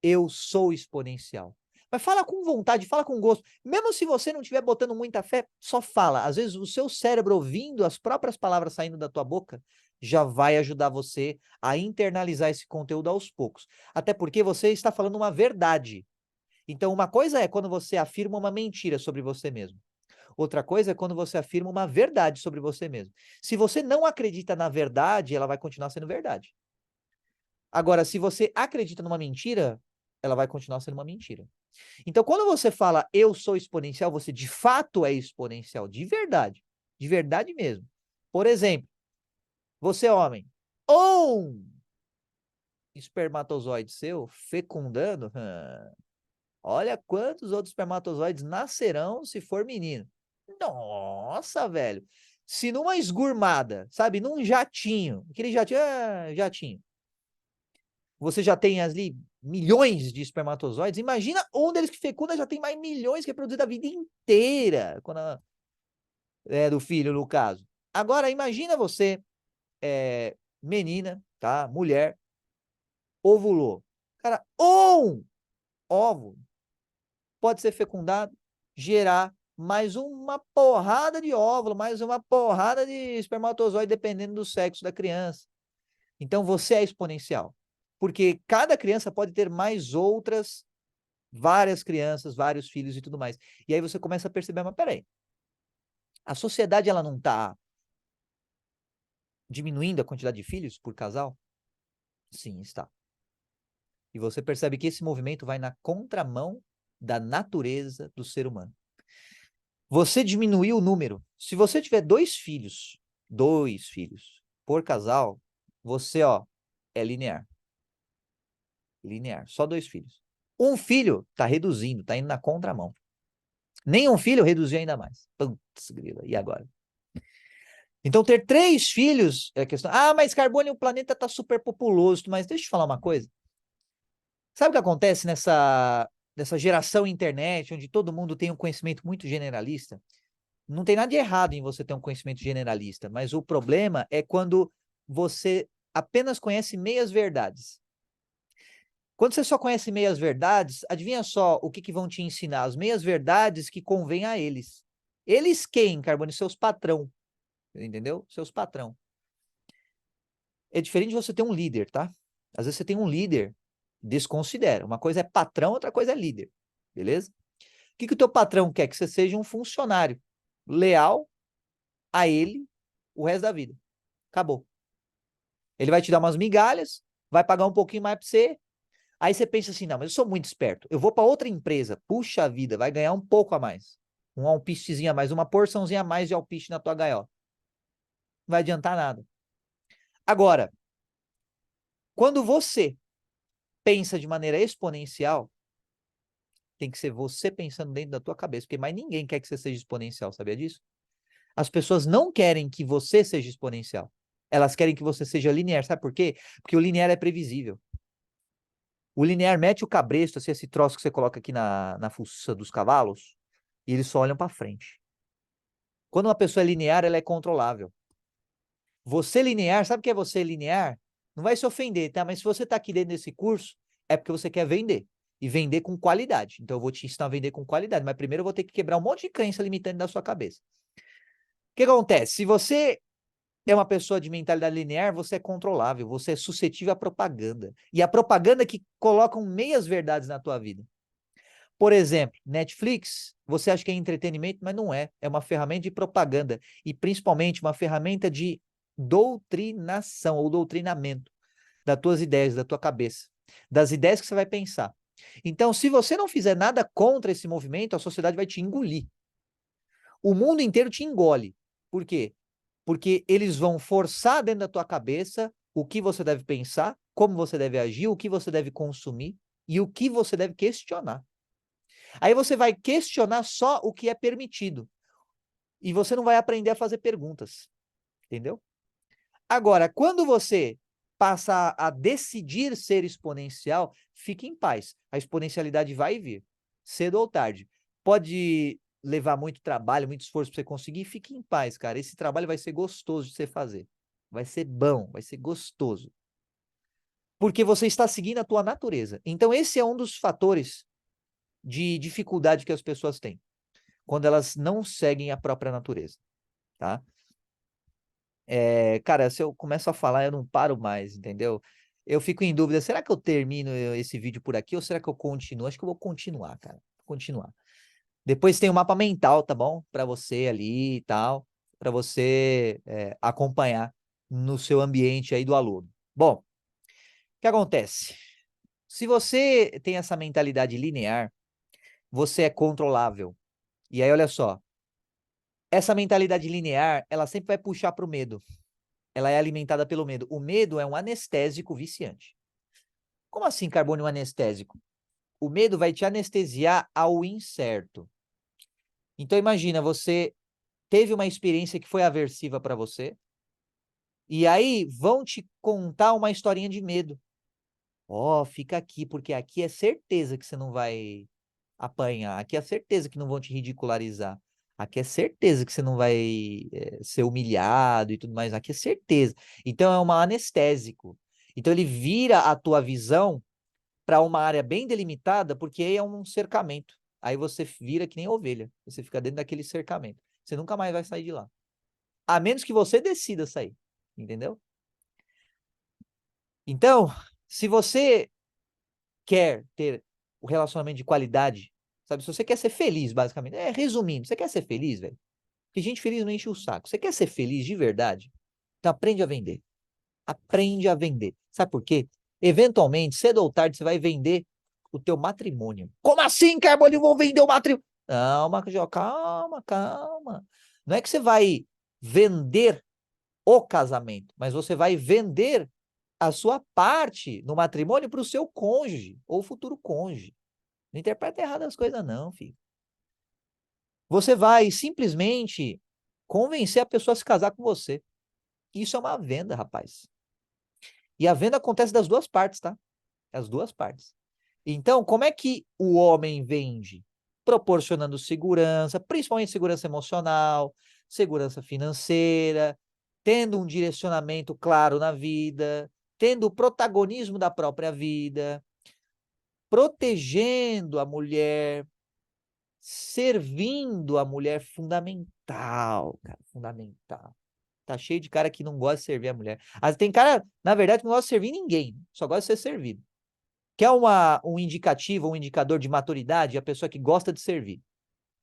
Eu sou exponencial. Mas fala com vontade, fala com gosto. Mesmo se você não estiver botando muita fé, só fala. Às vezes o seu cérebro ouvindo as próprias palavras saindo da tua boca já vai ajudar você a internalizar esse conteúdo aos poucos. Até porque você está falando uma verdade. Então, uma coisa é quando você afirma uma mentira sobre você mesmo. Outra coisa é quando você afirma uma verdade sobre você mesmo. Se você não acredita na verdade, ela vai continuar sendo verdade. Agora, se você acredita numa mentira, ela vai continuar sendo uma mentira. Então, quando você fala eu sou exponencial, você de fato é exponencial, de verdade. de verdade mesmo. Por exemplo, você homem, um espermatozoide seu fecundando, olha quantos outros espermatozoides nascerão se for menino. Nossa, velho. Se numa esgurmada, sabe, num jatinho, aquele jatinho, jatinho, você já tem ali milhões de espermatozoides, imagina um deles que fecunda já tem mais milhões que é produzido a vida inteira, do filho, no caso. Agora, imagina você, menina, tá, mulher, ovulou. Cara, um óvulo pode ser fecundado, gerar mais uma porrada de óvulo, mais uma porrada de espermatozoide, dependendo do sexo da criança. Então, você é exponencial. Porque cada criança pode ter mais outras, várias crianças, vários filhos e tudo mais. E aí você começa a perceber, mas peraí, a sociedade ela não está diminuindo a quantidade de filhos por casal? Sim, está. E você percebe que esse movimento vai na contramão da natureza do ser humano. Você diminuiu o número. Se você tiver dois filhos por casal, você, é linear. Linear, só dois filhos. Um filho tá reduzindo, tá indo na contramão. Nenhum filho reduziu ainda mais. Putz, grila, e agora? Então, ter três filhos é questão. Ah, mas Carbone, o planeta tá super populoso. Mas deixa eu te falar uma coisa. Sabe o que acontece nessa geração internet, onde todo mundo tem um conhecimento muito generalista? Não tem nada de errado em você ter um conhecimento generalista, mas o problema é quando você apenas conhece meias verdades. Quando você só conhece meias verdades, adivinha só o que vão te ensinar? As meias verdades que convêm a eles. Eles quem, Carbone? Seus patrão. Entendeu? Seus patrão. É diferente de você ter um líder, tá? Às vezes você tem um líder, desconsidera. Uma coisa é patrão, outra coisa é líder. Beleza? O que o teu patrão quer? Que você seja um funcionário leal a ele o resto da vida. Acabou. Ele vai te dar umas migalhas, vai pagar um pouquinho mais para você. Aí você pensa assim, não, mas eu sou muito esperto. Eu vou para outra empresa. Puxa vida, vai ganhar um pouco a mais. Um alpistezinho a mais, uma porçãozinha a mais de alpiste na tua gaiola. Não vai adiantar nada. Agora, quando você pensa de maneira exponencial, tem que ser você pensando dentro da tua cabeça, porque mais ninguém quer que você seja exponencial, sabia disso? As pessoas não querem que você seja exponencial. Elas querem que você seja linear. Sabe por quê? Porque o linear é previsível. O linear mete o cabresto, assim, esse troço que você coloca aqui na fuça dos cavalos, e eles só olham para frente. Quando uma pessoa é linear, ela é controlável. Você linear, sabe o que é você linear? Não vai se ofender, tá? Mas se você está aqui dentro desse curso, é porque você quer vender. E vender com qualidade. Então eu vou te ensinar a vender com qualidade. Mas primeiro eu vou ter que quebrar um monte de crença limitante da sua cabeça. O que acontece? Se você é uma pessoa de mentalidade linear, você é controlável, você é suscetível à propaganda. E a propaganda que colocam meias verdades na tua vida. Por exemplo, Netflix, você acha que é entretenimento, mas não é. É uma ferramenta de propaganda. E principalmente uma ferramenta de doutrinação ou doutrinamento das tuas ideias, da tua cabeça, das ideias que você vai pensar. Então, se você não fizer nada contra esse movimento, a sociedade vai te engolir. O mundo inteiro te engole. Por quê? Porque eles vão forçar dentro da tua cabeça o que você deve pensar, como você deve agir, o que você deve consumir e o que você deve questionar. Aí você vai questionar só o que é permitido. E você não vai aprender a fazer perguntas. Entendeu? Agora, quando você passa a decidir ser exponencial, fique em paz. A exponencialidade vai vir, cedo ou tarde. Pode levar muito trabalho, muito esforço para você conseguir, fique em paz, cara. Esse trabalho vai ser gostoso de você fazer. Vai ser bom, vai ser gostoso. Porque você está seguindo a tua natureza. Então, esse é um dos fatores de dificuldade que as pessoas têm, quando elas não seguem a própria natureza, tá? Cara, se eu começo a falar, eu não paro mais, entendeu? Eu fico em dúvida, será que eu termino esse vídeo por aqui ou será que eu continuo? Acho que eu vou continuar, cara. Vou continuar. Depois tem o mapa mental, tá bom? Para você ali e tal, para você acompanhar no seu ambiente aí do aluno. Bom, o que acontece? Se você tem essa mentalidade linear, você é controlável. E aí, olha só, essa mentalidade linear, ela sempre vai puxar para o medo. Ela é alimentada pelo medo. O medo é um anestésico viciante. Como assim, Carbone, um anestésico? O medo vai te anestesiar ao incerto. Então imagina, você teve uma experiência que foi aversiva para você, e aí vão te contar uma historinha de medo. Ó, fica aqui, porque aqui é certeza que você não vai apanhar. Aqui é certeza que não vão te ridicularizar. Aqui é certeza que você não vai ser humilhado e tudo mais. Aqui é certeza. Então é um anestésico. Então ele vira a tua visão para uma área bem delimitada, porque é um cercamento. Aí você vira que nem ovelha. Você fica dentro daquele cercamento. Você nunca mais vai sair de lá. A menos que você decida sair. Entendeu? Então, se você quer ter o relacionamento de qualidade, sabe? Se você quer ser feliz, basicamente. Resumindo, você quer ser feliz, velho? Porque gente feliz não enche o saco. Você quer ser feliz de verdade? Então aprende a vender. Aprende a vender. Sabe por quê? Eventualmente, cedo ou tarde, você vai vender o teu matrimônio. Como assim, Carbone? Eu vou vender o matrimônio? Calma, Jó, calma, calma. Não é que você vai vender o casamento, mas você vai vender a sua parte no matrimônio para o seu cônjuge ou futuro cônjuge. Não interpreta errado as coisas, não, filho. Você vai simplesmente convencer a pessoa a se casar com você. Isso é uma venda, rapaz. E a venda acontece das duas partes, tá? As duas partes. Então, como é que o homem vende? Proporcionando segurança, principalmente segurança emocional, segurança financeira, tendo um direcionamento claro na vida, tendo o protagonismo da própria vida, protegendo a mulher, servindo a mulher, fundamental, cara, fundamental. Tá cheio de cara que não gosta de servir a mulher. Tem cara, na verdade, que não gosta de servir ninguém, só gosta de ser servido. Quer um indicativo, um indicador de maturidade? A pessoa que gosta de servir.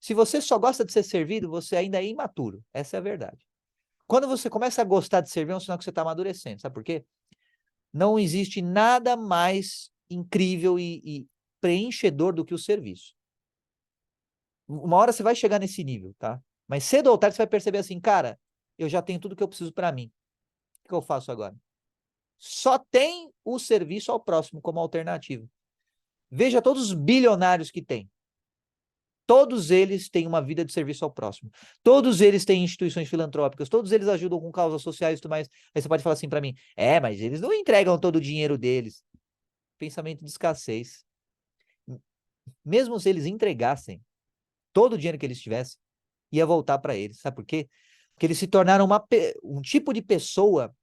Se você só gosta de ser servido, você ainda é imaturo. Essa é a verdade. Quando você começa a gostar de servir, é um sinal que você está amadurecendo. Sabe por quê? Não existe nada mais incrível e preenchedor do que o serviço. Uma hora você vai chegar nesse nível, tá? Mas cedo ou tarde você vai perceber assim, cara, eu já tenho tudo que eu preciso para mim. O que eu faço agora? Só tem o serviço ao próximo como alternativa. Veja todos os bilionários que tem. Todos eles têm uma vida de serviço ao próximo. Todos eles têm instituições filantrópicas. Todos eles ajudam com causas sociais e tudo mais. Aí você pode falar assim para mim: mas eles não entregam todo o dinheiro deles. Pensamento de escassez. Mesmo se eles entregassem todo o dinheiro que eles tivessem, ia voltar para eles. Sabe por quê? Porque eles se tornaram um tipo de pessoa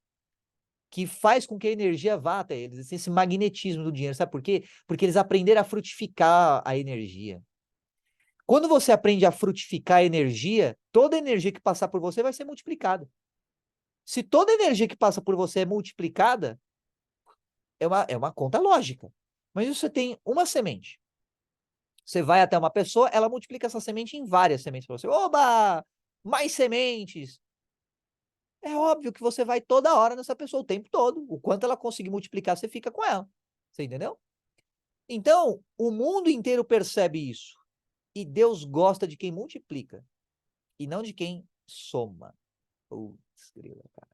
que faz com que a energia vá até eles. Esse magnetismo do dinheiro. Sabe por quê? Porque eles aprenderam a frutificar a energia. Quando você aprende a frutificar a energia, toda energia que passar por você vai ser multiplicada. Se toda energia que passa por você é multiplicada, é uma conta lógica. Mas você tem uma semente. Você vai até uma pessoa, ela multiplica essa semente em várias sementes para você. Oba! Mais sementes! É óbvio que você vai toda hora nessa pessoa, o tempo todo. O quanto ela conseguir multiplicar, você fica com ela. Você entendeu? Então, o mundo inteiro percebe isso. E Deus gosta de quem multiplica e não de quem soma. Putz, grila, cara.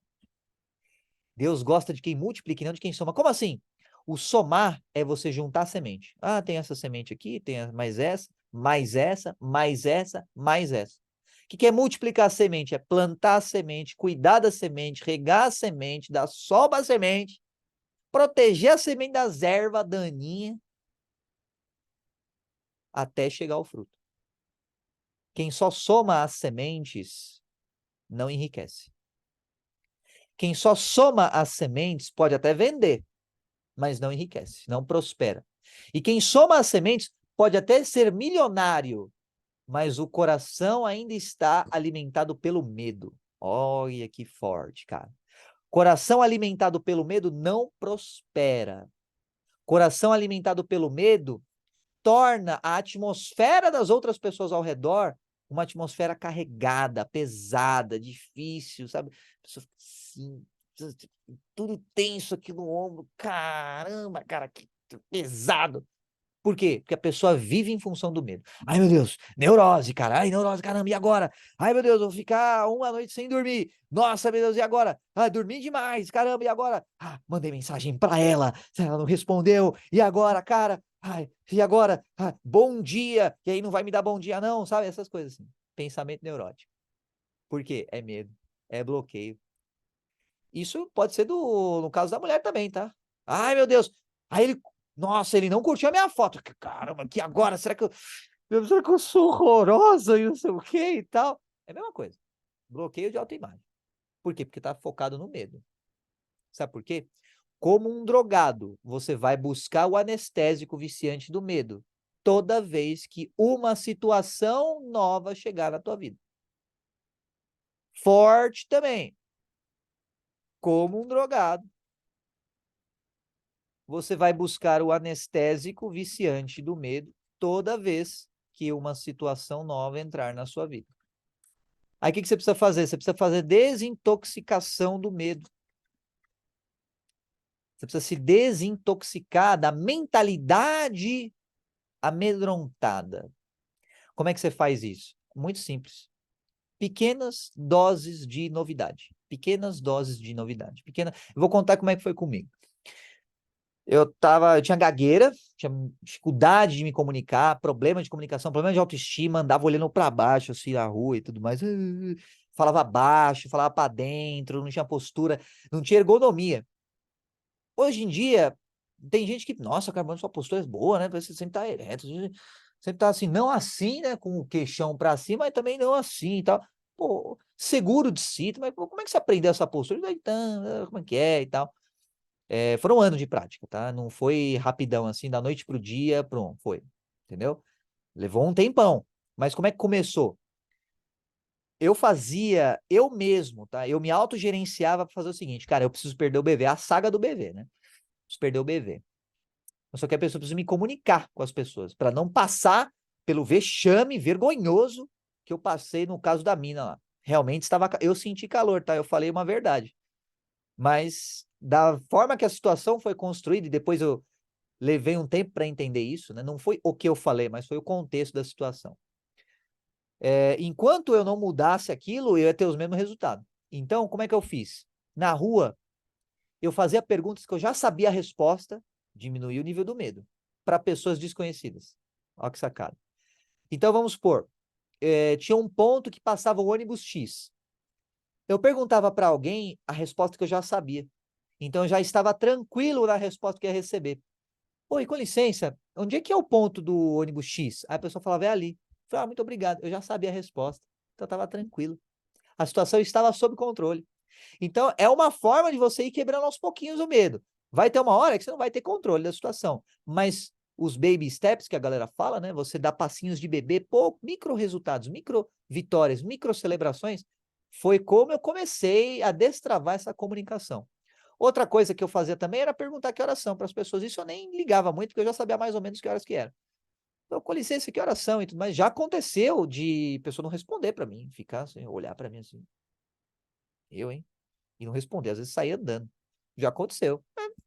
Deus gosta de quem multiplica e não de quem soma. Como assim? O somar é você juntar a semente. Ah, tem essa semente aqui, tem mais essa, mais essa, mais essa, mais essa. O que é multiplicar a semente? É plantar a semente, cuidar da semente, regar a semente, dar sol para a semente, proteger a semente das ervas daninhas até chegar ao fruto. Quem só soma as sementes não enriquece. Quem só soma as sementes pode até vender, mas não enriquece, não prospera. E quem soma as sementes pode até ser milionário, mas o coração ainda está alimentado pelo medo. Olha que forte, cara. Coração alimentado pelo medo não prospera. Coração alimentado pelo medo torna a atmosfera das outras pessoas ao redor uma atmosfera carregada, pesada, difícil, sabe? Pessoa assim, tudo tenso aqui no ombro. Caramba, cara, que pesado. Por quê? Porque a pessoa vive em função do medo. Ai, meu Deus, neurose, cara. Ai, neurose, caramba, e agora? Ai, meu Deus, vou ficar uma noite sem dormir. Nossa, meu Deus, e agora? Ah, dormi demais, caramba, e agora? Ah, mandei mensagem pra ela, ela não respondeu. E agora, cara? Ai, e agora? Ah, bom dia. E aí não vai me dar bom dia, não, sabe? Essas coisas assim. Pensamento neurótico. Por quê? É medo, é bloqueio. Isso pode ser no caso da mulher também, tá? Ai, meu Deus. Aí ele, nossa, ele não curtiu a minha foto. Caramba, que agora? Será que eu sou horrorosa e não sei o quê e tal? É a mesma coisa. Bloqueio de autoimagem. Por quê? Porque tá focado no medo. Sabe por quê? Como um drogado, você vai buscar o anestésico viciante do medo toda vez que uma situação nova chegar na tua vida. Forte também. Como um drogado, você vai buscar o anestésico viciante do medo toda vez que uma situação nova entrar na sua vida. Aí o que você precisa fazer? Você precisa fazer desintoxicação do medo. Você precisa se desintoxicar da mentalidade amedrontada. Como é que você faz isso? Muito simples. Pequenas doses de novidade. Pequenas doses de novidade. Eu vou contar como é que foi comigo. Eu tinha gagueira, tinha dificuldade de me comunicar, problema de comunicação, problema de autoestima, andava olhando para baixo, assim, na rua e tudo mais. Falava baixo, falava para dentro, não tinha postura, não tinha ergonomia. Hoje em dia, tem gente que, nossa, Carbono, sua postura é boa, né? Você sempre tá ereto, sempre tá assim, não assim, né? Com o queixão para cima, mas também não assim e tal. Pô, seguro de si, mas pô, como é que você aprendeu essa postura? Então, como é que é e tal. Foram anos de prática, tá? Não foi rapidão, assim, da noite pro dia, pronto, foi. Entendeu? Levou um tempão. Mas como é que começou? Eu fazia, eu mesmo, tá? Eu me autogerenciava para fazer o seguinte, cara, eu preciso perder o bebê, a saga do bebê, né? Preciso perder o bebê. Só que a pessoa precisa me comunicar com as pessoas, para não passar pelo vexame vergonhoso que eu passei no caso da mina lá. Realmente eu senti calor, tá? Eu falei uma verdade. Mas da forma que a situação foi construída, e depois eu levei um tempo para entender isso, né? Não foi o que eu falei, mas foi o contexto da situação. Enquanto eu não mudasse aquilo, eu ia ter os mesmos resultados. Então, como é que eu fiz? Na rua, eu fazia perguntas que eu já sabia a resposta, diminuía o nível do medo, para pessoas desconhecidas. Olha que sacada. Então, vamos supor, tinha um ponto que passava o ônibus X. Eu perguntava para alguém a resposta que eu já sabia. Então, eu já estava tranquilo na resposta que ia receber. Oi, com licença, onde é que é o ponto do ônibus X? Aí a pessoa falava, é ali. Eu falei, muito obrigado, eu já sabia a resposta. Então, eu estava tranquilo. A situação estava sob controle. Então, é uma forma de você ir quebrando aos pouquinhos o medo. Vai ter uma hora que você não vai ter controle da situação, mas os baby steps que a galera fala, né? Você dá passinhos de bebê, micro resultados, micro vitórias, micro celebrações, foi como eu comecei a destravar essa comunicação. Outra coisa que eu fazia também era perguntar que horas são para as pessoas. Isso eu nem ligava muito, porque eu já sabia mais ou menos que horas que era. Então, com licença, que horas são e tudo mais. Já aconteceu de pessoa não responder para mim, ficar assim, olhar para mim assim. Eu, hein? E não responder, às vezes saía andando. Já aconteceu.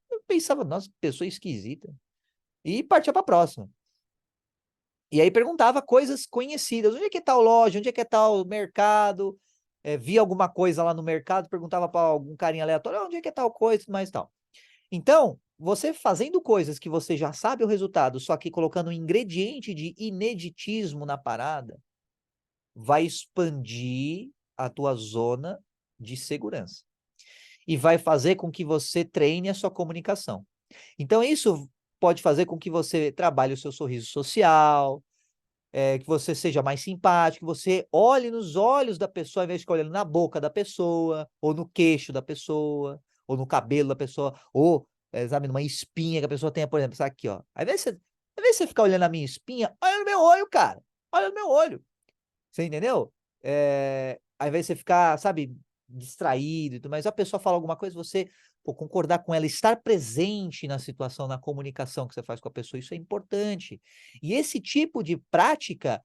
Eu pensava, nossa, pessoa esquisita. E partia para a próxima. E aí perguntava coisas conhecidas. Onde é que é tal loja? Onde é que é tal mercado? Via alguma coisa lá no mercado, perguntava para algum carinha aleatório, onde é que é tal coisa, mais tal. Então, você fazendo coisas que você já sabe o resultado, só que colocando um ingrediente de ineditismo na parada, vai expandir a tua zona de segurança. E vai fazer com que você treine a sua comunicação. Então, isso pode fazer com que você trabalhe o seu sorriso social, que você seja mais simpático, que você olhe nos olhos da pessoa, ao invés de ficar olhando na boca da pessoa, ou no queixo da pessoa, ou no cabelo da pessoa, ou, sabe, numa espinha que a pessoa tenha, por exemplo, sabe aqui, ó. Ao invés de você ficar olhando na minha espinha, olha no meu olho, cara. Olha no meu olho. Você entendeu? Ao invés de você ficar, sabe, distraído e tudo mais, a pessoa fala alguma coisa, você concordar com ela, estar presente na situação, na comunicação que você faz com a pessoa, isso é importante. E esse tipo de prática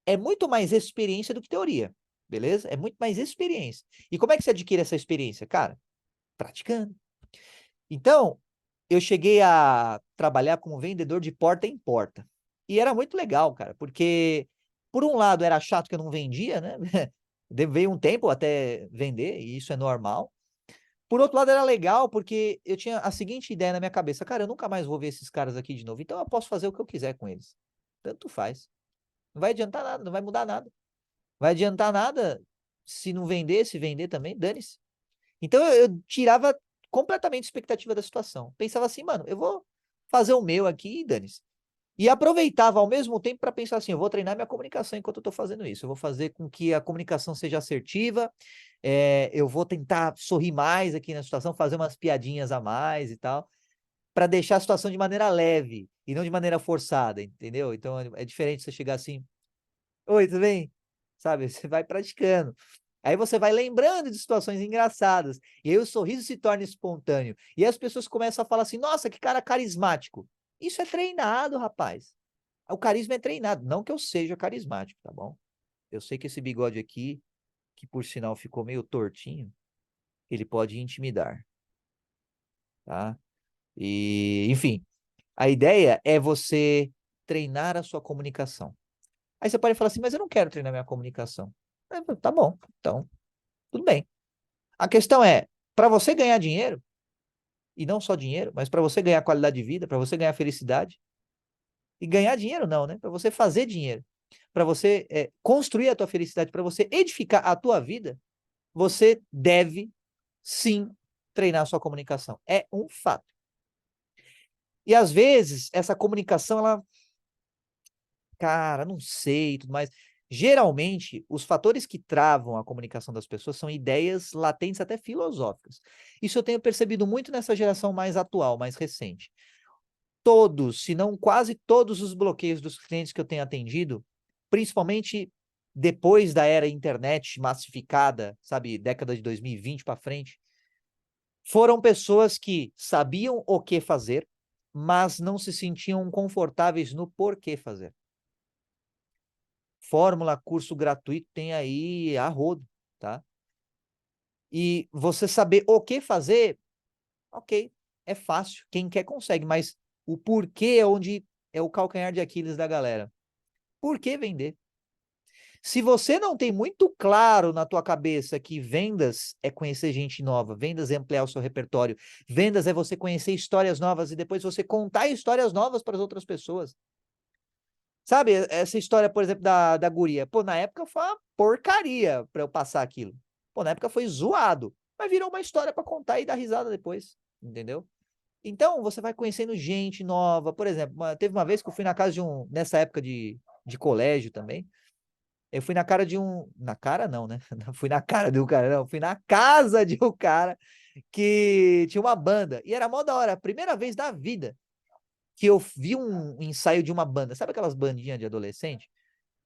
é muito mais experiência do que teoria, beleza? É muito mais experiência. E como é que você adquire essa experiência? Cara, praticando. Então, eu cheguei a trabalhar como vendedor de porta em porta. E era muito legal, cara, porque, por um lado, era chato que eu não vendia, né? Veio um tempo até vender, e isso é normal. Por outro lado, era legal porque eu tinha a seguinte ideia na minha cabeça: cara, eu nunca mais vou ver esses caras aqui de novo, então eu posso fazer o que eu quiser com eles. Tanto faz. Não vai adiantar nada, não vai mudar nada. Vai adiantar nada se não vender, se vender também, dane-se. Então eu tirava completamente a expectativa da situação. Pensava assim, mano, eu vou fazer o meu aqui e dane-se. E aproveitava ao mesmo tempo para pensar assim, eu vou treinar minha comunicação enquanto eu estou fazendo isso. Eu vou fazer com que a comunicação seja assertiva, eu vou tentar sorrir mais aqui na situação, fazer umas piadinhas a mais e tal, para deixar a situação de maneira leve e não de maneira forçada, entendeu? Então é diferente você chegar assim, oi, tudo bem? Sabe, você vai praticando. Aí você vai lembrando de situações engraçadas. E aí o sorriso se torna espontâneo. E aí as pessoas começam a falar assim: nossa, que cara carismático. Isso é treinado, rapaz. O carisma é treinado. Não que eu seja carismático, tá bom? Eu sei que esse bigode aqui, que por sinal ficou meio tortinho, ele pode intimidar, tá? E, enfim, a ideia é você treinar a sua comunicação. Aí você pode falar assim: mas eu não quero treinar minha comunicação. Tá bom, então, tudo bem. A questão é, para você ganhar dinheiro, e não só dinheiro, mas para você ganhar qualidade de vida, para você ganhar felicidade, e ganhar dinheiro não, né? Para você fazer dinheiro, para você construir a tua felicidade, para você edificar a tua vida, você deve sim treinar a sua comunicação. É um fato. E às vezes essa comunicação, ela, cara, não sei, e tudo mais. Geralmente, os fatores que travam a comunicação das pessoas são ideias latentes, até filosóficas. Isso eu tenho percebido muito nessa geração mais atual, mais recente. Todos, se não quase todos os bloqueios dos clientes que eu tenho atendido, principalmente depois da era internet massificada, sabe, década de 2020 para frente, foram pessoas que sabiam o que fazer, mas não se sentiam confortáveis no porquê fazer. Fórmula, curso gratuito tem aí a rodo, tá? E você saber o que fazer, ok, é fácil, quem quer consegue, mas o porquê é onde é o calcanhar de Aquiles da galera. Por que vender? Se você não tem muito claro na tua cabeça que vendas é conhecer gente nova, vendas é ampliar o seu repertório, vendas é você conhecer histórias novas e depois você contar histórias novas para as outras pessoas. Sabe, essa história, por exemplo, da guria. Pô, na época foi uma porcaria para eu passar aquilo. Pô, na época foi zoado, mas virou uma história para contar e dar risada depois, entendeu? Então, você vai conhecendo gente nova. Por exemplo, teve uma vez que eu fui na casa de nessa época de colégio também, eu fui na cara de na cara não, né? Não fui na cara do cara, não. Fui na casa de um cara que tinha uma banda. E era mó da hora. Primeira vez da vida que eu vi um ensaio de uma banda. Sabe aquelas bandinhas de adolescente?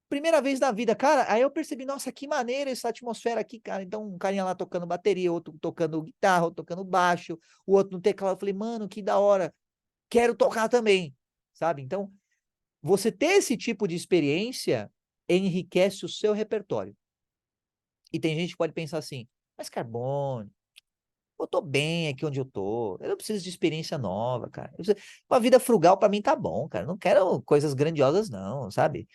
Primeira vez na vida, cara. Aí eu percebi, nossa, que maneira essa atmosfera aqui, cara. Então, um carinha lá tocando bateria, outro tocando guitarra, outro tocando baixo, o outro no teclado. Eu falei, mano, que da hora. Quero tocar também, sabe? Então, você ter esse tipo de experiência enriquece o seu repertório. E tem gente que pode pensar assim, mas Carbone, eu tô bem aqui onde eu tô, eu não preciso de experiência nova, cara. Uma vida frugal pra mim tá bom, cara. Não quero coisas grandiosas não, sabe?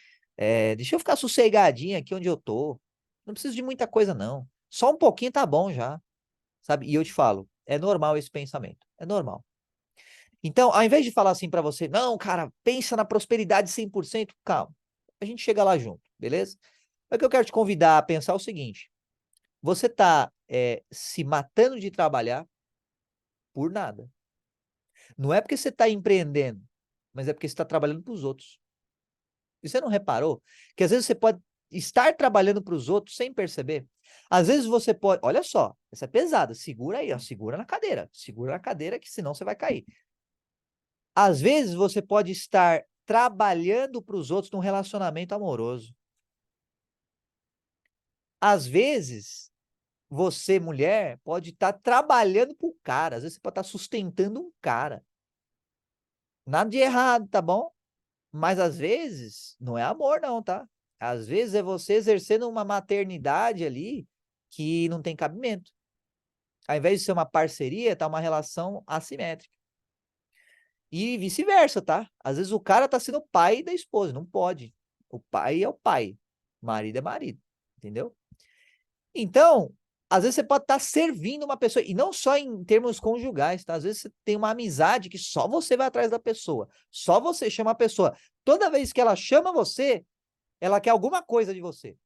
Deixa eu ficar sossegadinho aqui onde eu tô. Não preciso de muita coisa não. Só um pouquinho tá bom já, sabe? E eu te falo, é normal esse pensamento, é normal. Então, ao invés de falar assim pra você, não, cara, pensa na prosperidade 100%, calma. A gente chega lá junto, beleza? É que eu quero te convidar a pensar o seguinte: você está se matando de trabalhar por nada. Não é porque você está empreendendo, mas é porque você está trabalhando para os outros. E você não reparou que às vezes você pode estar trabalhando para os outros sem perceber? Às vezes você pode. Olha só, essa é pesada. Segura aí, ó, segura na cadeira. Segura na cadeira, que senão você vai cair. Às vezes você pode estar trabalhando para os outros num relacionamento amoroso. Às vezes você, mulher, pode estar trabalhando para o cara, às vezes você pode estar sustentando um cara. Nada de errado, tá bom? Mas às vezes não é amor não, tá? Às vezes é você exercendo uma maternidade ali que não tem cabimento. Ao invés de ser uma parceria, tá uma relação assimétrica. E vice-versa, tá? Às vezes o cara tá sendo pai da esposa, não pode. O pai é o pai, marido é marido, entendeu? Então, às vezes você pode estar servindo uma pessoa, e não só em termos conjugais, tá? Às vezes você tem uma amizade que só você vai atrás da pessoa, só você chama a pessoa. Toda vez que ela chama você, ela quer alguma coisa de você.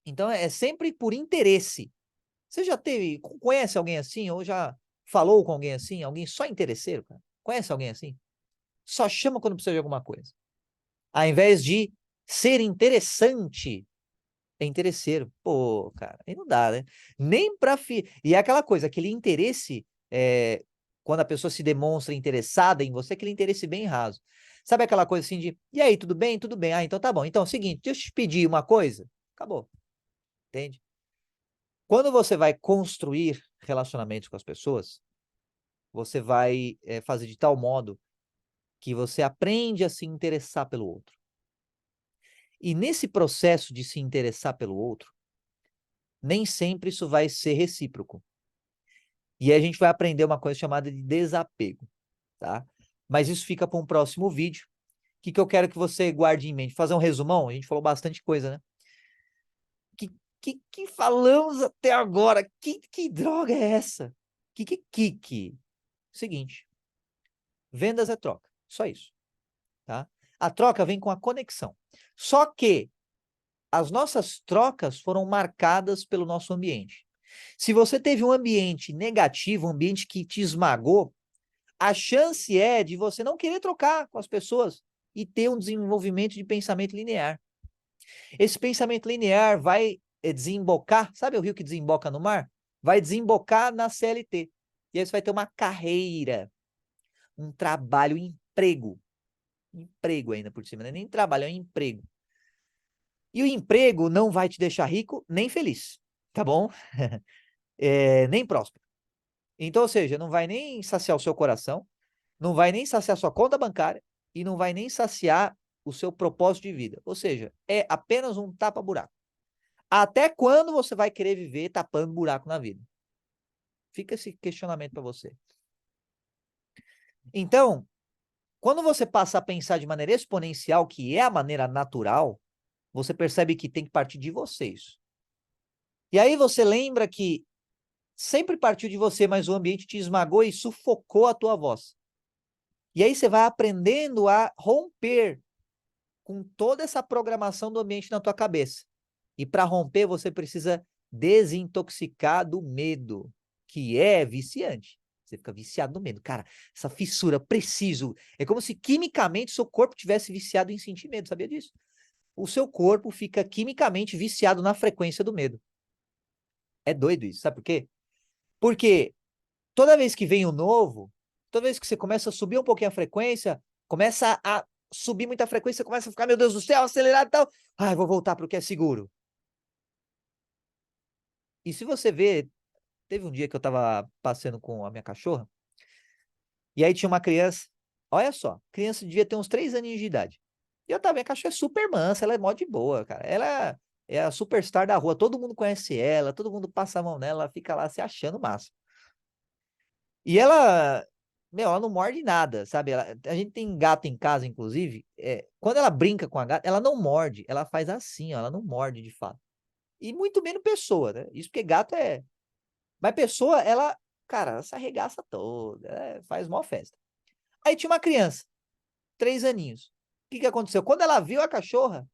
Então, é sempre por interesse. Você já teve, conhece alguém assim, ou já falou com alguém assim? Alguém só interesseiro, cara? Conhece alguém assim? Só chama quando precisa de alguma coisa. Ao invés de ser interessante, é interesseiro. Pô, cara, aí não dá, né? Nem pra... E é aquela coisa, aquele interesse, quando a pessoa se demonstra interessada em você, aquele interesse bem raso. Sabe aquela coisa assim de, e aí, tudo bem? Tudo bem. Ah, então tá bom. Então é o seguinte, deixa eu te pedir uma coisa. Acabou, entende? Quando você vai construir relacionamentos com as pessoas, você vai fazer de tal modo que você aprende a se interessar pelo outro. E nesse processo de se interessar pelo outro, nem sempre isso vai ser recíproco. E aí a gente vai aprender uma coisa chamada de desapego, tá? Mas isso fica para um próximo vídeo. O que eu quero que você guarde em mente? Fazer um resumão? A gente falou bastante coisa, né? Que, que falamos até agora? Que droga é essa? Que? Seguinte, vendas é troca. Só isso, tá? A troca vem com a conexão. Só que as nossas trocas foram marcadas pelo nosso ambiente. Se você teve um ambiente negativo, um ambiente que te esmagou, a chance é de você não querer trocar com as pessoas e ter um desenvolvimento de pensamento linear. Esse pensamento linear vai desembocar, sabe o rio que desemboca no mar? Vai desembocar na CLT. E aí você vai ter uma carreira, um trabalho, um emprego. Emprego ainda por cima, não é nem trabalho, é um emprego. E o emprego não vai te deixar rico nem feliz, tá bom? Nem próspero. Então, ou seja, não vai nem saciar o seu coração, não vai nem saciar sua conta bancária e não vai nem saciar o seu propósito de vida. Ou seja, é apenas um tapa-buraco. Até quando você vai querer viver tapando buraco na vida? Fica esse questionamento para você. Então, quando você passa a pensar de maneira exponencial, que é a maneira natural, você percebe que tem que partir de vocês. E aí você lembra que sempre partiu de você, mas o ambiente te esmagou e sufocou a tua voz. E aí você vai aprendendo a romper com toda essa programação do ambiente na tua cabeça. E para romper, você precisa desintoxicar do medo, que é viciante. Você fica viciado no medo. Cara, essa fissura, preciso. É como se quimicamente seu corpo tivesse viciado em sentir medo, sabia disso? O seu corpo fica quimicamente viciado na frequência do medo. É doido isso, sabe por quê? Porque toda vez que vem o novo, toda vez que você começa a subir um pouquinho a frequência, começa a subir muita frequência, começa a ficar, meu Deus do céu, acelerado e tal. Ai, vou voltar para o que é seguro. E se você vê, teve um dia que eu tava passeando com a minha cachorra, e aí tinha uma criança, olha só, criança devia ter uns 3 aninhos de idade. E eu tava, minha cachorra é super mansa, ela é mó de boa, cara. Ela é a superstar da rua, todo mundo conhece ela, todo mundo passa a mão nela, ela fica lá se achando massa. E ela, meu, ela não morde nada, sabe? A gente tem gato em casa, inclusive. Quando ela brinca com a gata, ela não morde, ela faz assim, ó, ela não morde de fato. E muito menos pessoa, né? Isso porque gato é. Mas pessoa, ela, cara, ela se arregaça toda, faz mó festa. Aí tinha uma criança, 3 aninhos. O que que aconteceu? Quando ela viu a cachorra,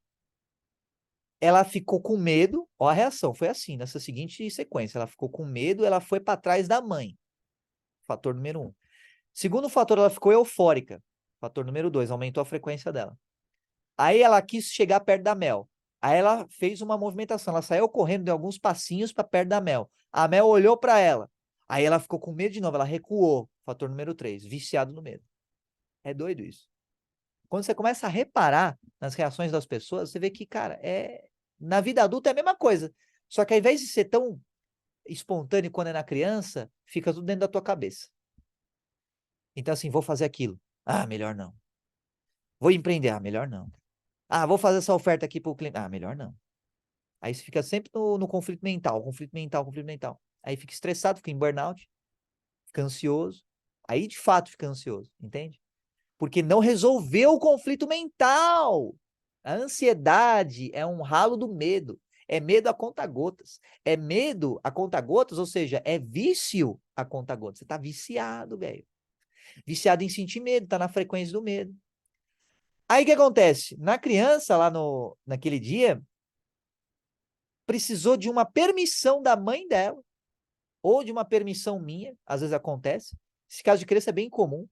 ela ficou com medo. Ó, a reação foi assim, nessa seguinte sequência. Ela ficou com medo, ela foi para trás da mãe. Fator número 1. Segundo fator, ela ficou eufórica. Fator número 2, aumentou a frequência dela. Aí ela quis chegar perto da Mel. Aí ela fez uma movimentação, ela saiu correndo de alguns passinhos para perto da Mel. A Mel olhou para ela. Aí ela ficou com medo de novo, ela recuou. Fator número 3, viciado no medo. É doido isso. Quando você começa a reparar nas reações das pessoas, você vê que, cara, na vida adulta é a mesma coisa. Só que ao invés de ser tão espontâneo quando é na criança, fica tudo dentro da tua cabeça. Então, assim, vou fazer aquilo. Ah, melhor não. Vou empreender. Ah, melhor não. Ah, vou fazer essa oferta aqui para o cliente. Ah, melhor não. Aí você fica sempre no conflito mental, conflito mental, conflito mental. Aí fica estressado, fica em burnout, fica ansioso. Aí, de fato, fica ansioso, entende? porque não resolveu o conflito mental. A ansiedade é um ralo do medo. É medo a conta-gotas. É medo a conta-gotas, ou seja, é vício a conta-gotas. Você tá viciado, velho. Viciado em sentir medo, tá na frequência do medo. Aí o que acontece? Na criança, lá naquele dia, precisou de uma permissão da mãe dela, ou de uma permissão minha, às vezes acontece. Esse caso de criança é bem comum.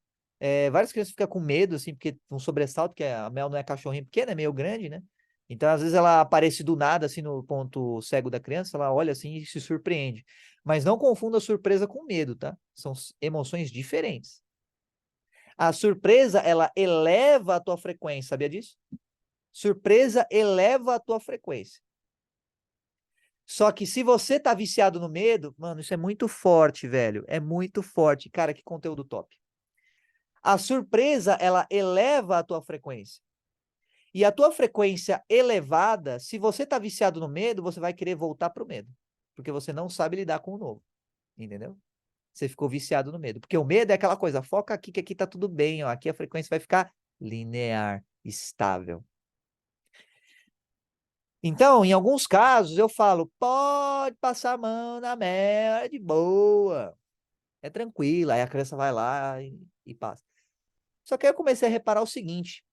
Várias crianças ficam com medo, assim, porque um sobressalto, porque a Mel não é cachorrinho pequeno, é meio grande, né? Então, às vezes, ela aparece do nada, assim, no ponto cego da criança, ela olha assim e se surpreende. Mas não confunda surpresa com medo, tá? São emoções diferentes. A surpresa, ela eleva a tua frequência, sabia disso? Surpresa eleva a tua frequência. Só que se você tá viciado no medo, mano, isso é muito forte, velho. É muito forte. Cara, que conteúdo top. A surpresa, ela eleva a tua frequência. E a tua frequência elevada, se você tá viciado no medo, você vai querer voltar pro medo. Porque você não sabe lidar com o novo. Entendeu? Você ficou viciado no medo. Porque o medo é aquela coisa, foca aqui que aqui tá tudo bem, ó. Aqui a frequência vai ficar linear, estável. Então, em alguns casos, eu falo, pode passar a mão na Mel, é de boa. É tranquilo. Aí a criança vai lá e passa. Só que aí eu comecei a reparar o seguinte,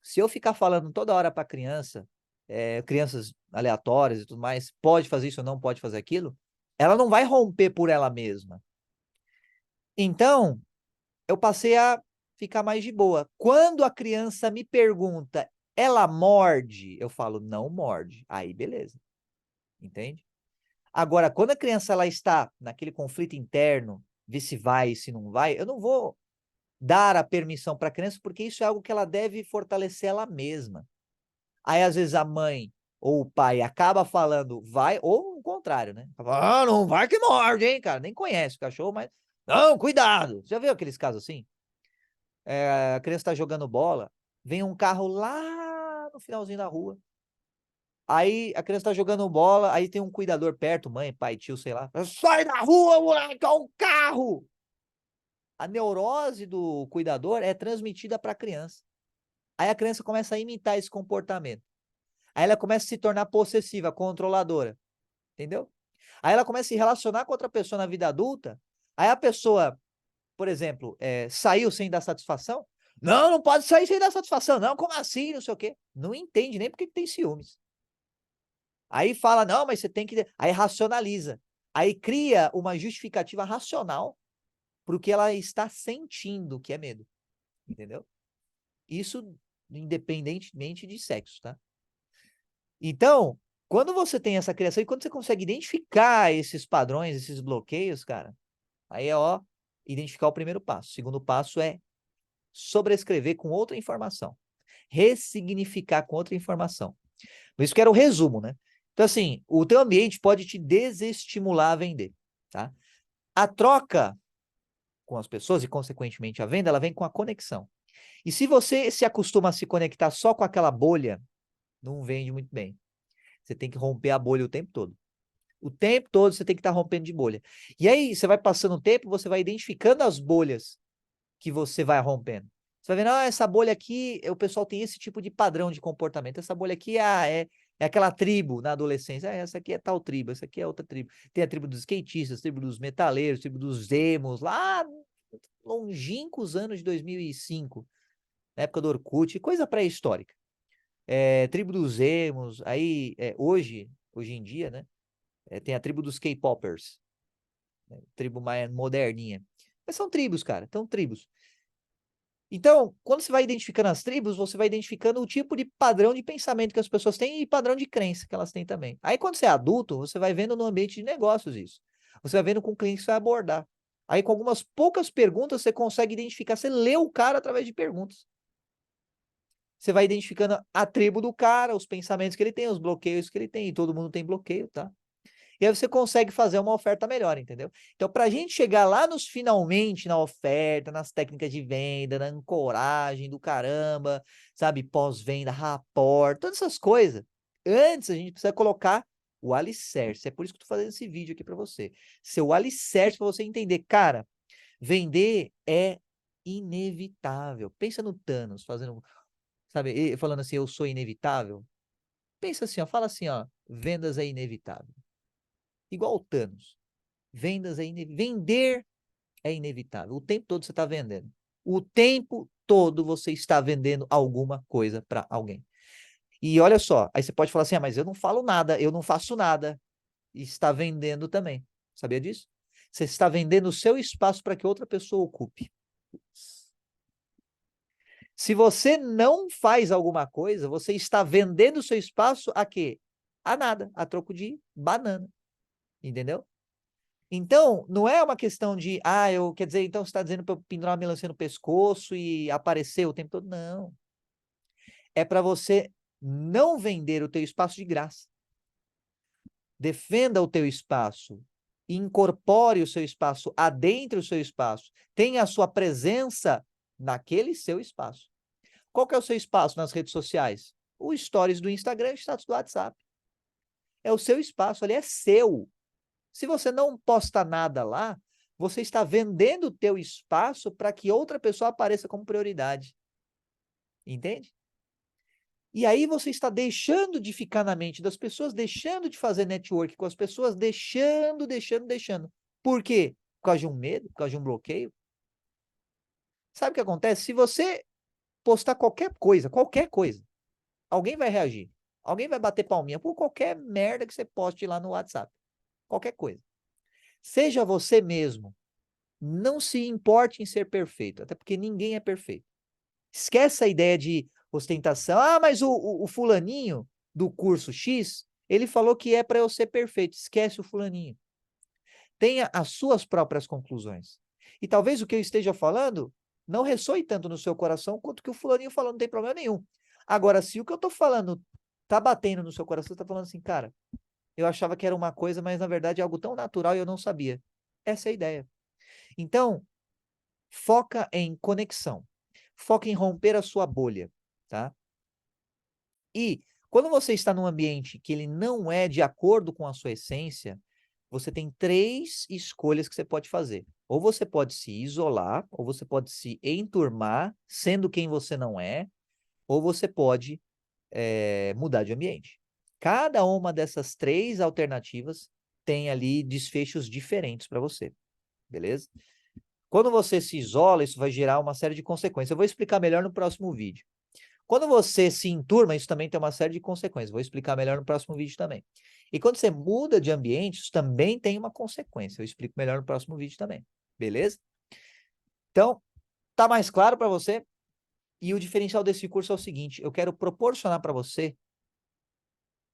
se eu ficar falando toda hora para criança, crianças aleatórias e tudo mais, pode fazer isso ou não pode fazer aquilo, ela não vai romper por ela mesma. Então, eu passei a ficar mais de boa. Quando a criança me pergunta, ela morde? Eu falo, não morde. Aí, beleza. Entende? Agora, quando a criança ela está naquele conflito interno, ver se vai, se não vai, eu não vou dar a permissão para a criança, porque isso é algo que ela deve fortalecer ela mesma. Aí, às vezes, a mãe ou o pai acaba falando vai, ou o contrário, né? Fala, ah, não vai que morde, hein, cara? Nem conhece o cachorro, mas. Não, cuidado! Já viu aqueles casos assim? A criança está jogando bola, vem um carro lá no finalzinho da rua. Aí a criança tá jogando bola, aí tem um cuidador perto, mãe, pai, tio, sei lá. Sai da rua, moleque, é um carro! A neurose do cuidador é transmitida para a criança. Aí a criança começa a imitar esse comportamento. Aí ela começa a se tornar possessiva, controladora. Entendeu? Aí ela começa a se relacionar com outra pessoa na vida adulta. Aí a pessoa, por exemplo, saiu sem dar satisfação. Não, não pode sair sem dar satisfação, não. Como assim? Não sei o quê. Não entende nem porque que tem ciúmes. Aí fala, não, mas você tem que. Aí racionaliza. Aí cria uma justificativa racional para o que ela está sentindo, que é medo. Entendeu? Isso independentemente de sexo, tá? Então, quando você tem essa criação e quando você consegue identificar esses padrões, esses bloqueios, cara, aí é, ó, identificar o primeiro passo. O segundo passo é sobrescrever com outra informação. Ressignificar com outra informação. Isso que era o resumo, né? Então, assim, o teu ambiente pode te desestimular a vender, tá? A troca com as pessoas e, consequentemente, a venda, ela vem com a conexão. E se você se acostuma a se conectar só com aquela bolha, não vende muito bem. Você tem que romper a bolha o tempo todo. O tempo todo você tem que estar rompendo de bolha. E aí, você vai passando o tempo, você vai identificando as bolhas que você vai rompendo. Você vai vendo, ah, essa bolha aqui, o pessoal tem esse tipo de padrão de comportamento. Essa bolha aqui é aquela tribo na adolescência. Essa aqui é tal tribo, essa aqui é outra tribo. Tem a tribo dos skatistas, a tribo dos metaleiros, a tribo dos emos, lá longínquos anos de 2005, na época do Orkut, coisa pré-histórica. Tribo dos emos, aí hoje em dia, né? Tem a tribo dos K-popers, né, tribo mais moderninha. Mas são tribos, cara, então tribos. Então, quando você vai identificando as tribos, você vai identificando o tipo de padrão de pensamento que as pessoas têm e padrão de crença que elas têm também. Aí, quando você é adulto, você vai vendo no ambiente de negócios isso. Você vai vendo com o cliente que você vai abordar. Aí, com algumas poucas perguntas, você consegue identificar, você lê o cara através de perguntas. Você vai identificando a tribo do cara, os pensamentos que ele tem, os bloqueios que ele tem, e todo mundo tem bloqueio, tá? E aí você consegue fazer uma oferta melhor, entendeu? Então, para a gente chegar lá nos finalmente na oferta, nas técnicas de venda, na ancoragem do caramba, sabe? Pós-venda, rapport, todas essas coisas. Antes, a gente precisa colocar o alicerce. É por isso que eu tô fazendo esse vídeo aqui para você. Seu alicerce para você entender. Cara, vender é inevitável. Pensa no Thanos fazendo, sabe, falando assim, eu sou inevitável. Pensa assim, ó, fala assim, ó, vendas é inevitável. Igual o Thanos. Vendas é inevitável. Vender é inevitável. O tempo todo você está vendendo. O tempo todo você está vendendo alguma coisa para alguém. E olha só, aí você pode falar assim, mas eu não falo nada, eu não faço nada. E está vendendo também. Sabia disso? Você está vendendo o seu espaço para que outra pessoa ocupe. Se você não faz alguma coisa, você está vendendo o seu espaço a quê? A nada, a troco de banana. Entendeu? Então, não é uma questão de, quer dizer, então você está dizendo para eu pendurar uma melancia no pescoço e aparecer o tempo todo? Não. É para você não vender o teu espaço de graça. Defenda o teu espaço, incorpore o seu espaço, adentre o seu espaço, tenha a sua presença naquele seu espaço. Qual que é o seu espaço nas redes sociais? O stories do Instagram e o status do WhatsApp. É o seu espaço, ali é seu. Se você não posta nada lá, você está vendendo o teu espaço para que outra pessoa apareça como prioridade. Entende? E aí você está deixando de ficar na mente das pessoas, deixando de fazer network com as pessoas, deixando. Por quê? Por causa de um medo, por causa de um bloqueio. Sabe o que acontece? Se você postar qualquer coisa, alguém vai reagir. Alguém vai bater palminha por qualquer merda que você poste lá no WhatsApp. Qualquer coisa. Seja você mesmo. Não se importe em ser perfeito, até porque ninguém é perfeito. Esquece a ideia de ostentação. Mas o fulaninho do curso X, ele falou que é para eu ser perfeito. Esquece o fulaninho. Tenha as suas próprias conclusões. E talvez o que eu esteja falando não ressoe tanto no seu coração quanto o que o fulaninho falou, não tem problema nenhum. Agora, se o que eu estou falando tá batendo no seu coração, você tá falando assim, cara, eu achava que era uma coisa, mas na verdade é algo tão natural e eu não sabia. Essa é a ideia. Então, foca em conexão. Foca em romper a sua bolha, tá? E quando você está num ambiente que ele não é de acordo com a sua essência, você tem 3 escolhas que você pode fazer. Ou você pode se isolar, ou você pode se enturmar, sendo quem você não é, ou você pode mudar de ambiente. Cada uma dessas 3 alternativas tem ali desfechos diferentes para você, beleza? Quando você se isola, isso vai gerar uma série de consequências. Eu vou explicar melhor no próximo vídeo. Quando você se enturma, isso também tem uma série de consequências. Vou explicar melhor no próximo vídeo também. E quando você muda de ambiente, isso também tem uma consequência. Eu explico melhor no próximo vídeo também. Beleza? Então, tá mais claro para você? E o diferencial desse curso é o seguinte: eu quero proporcionar para você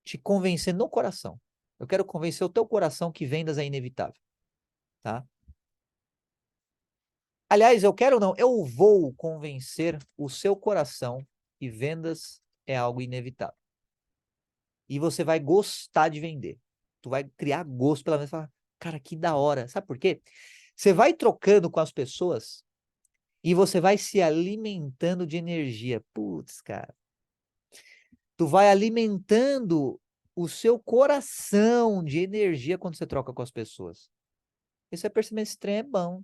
te convencer no coração. Eu quero convencer o teu coração que vendas é inevitável, tá? Aliás, eu vou convencer o seu coração que vendas é algo inevitável. E você vai gostar de vender. Tu vai criar gosto pela venda e falar, cara, que da hora. Sabe por quê? Você vai trocando com as pessoas e você vai se alimentando de energia. Putz, cara. Tu vai alimentando o seu coração de energia quando você troca com as pessoas. E você vai perceber esse trem é bom.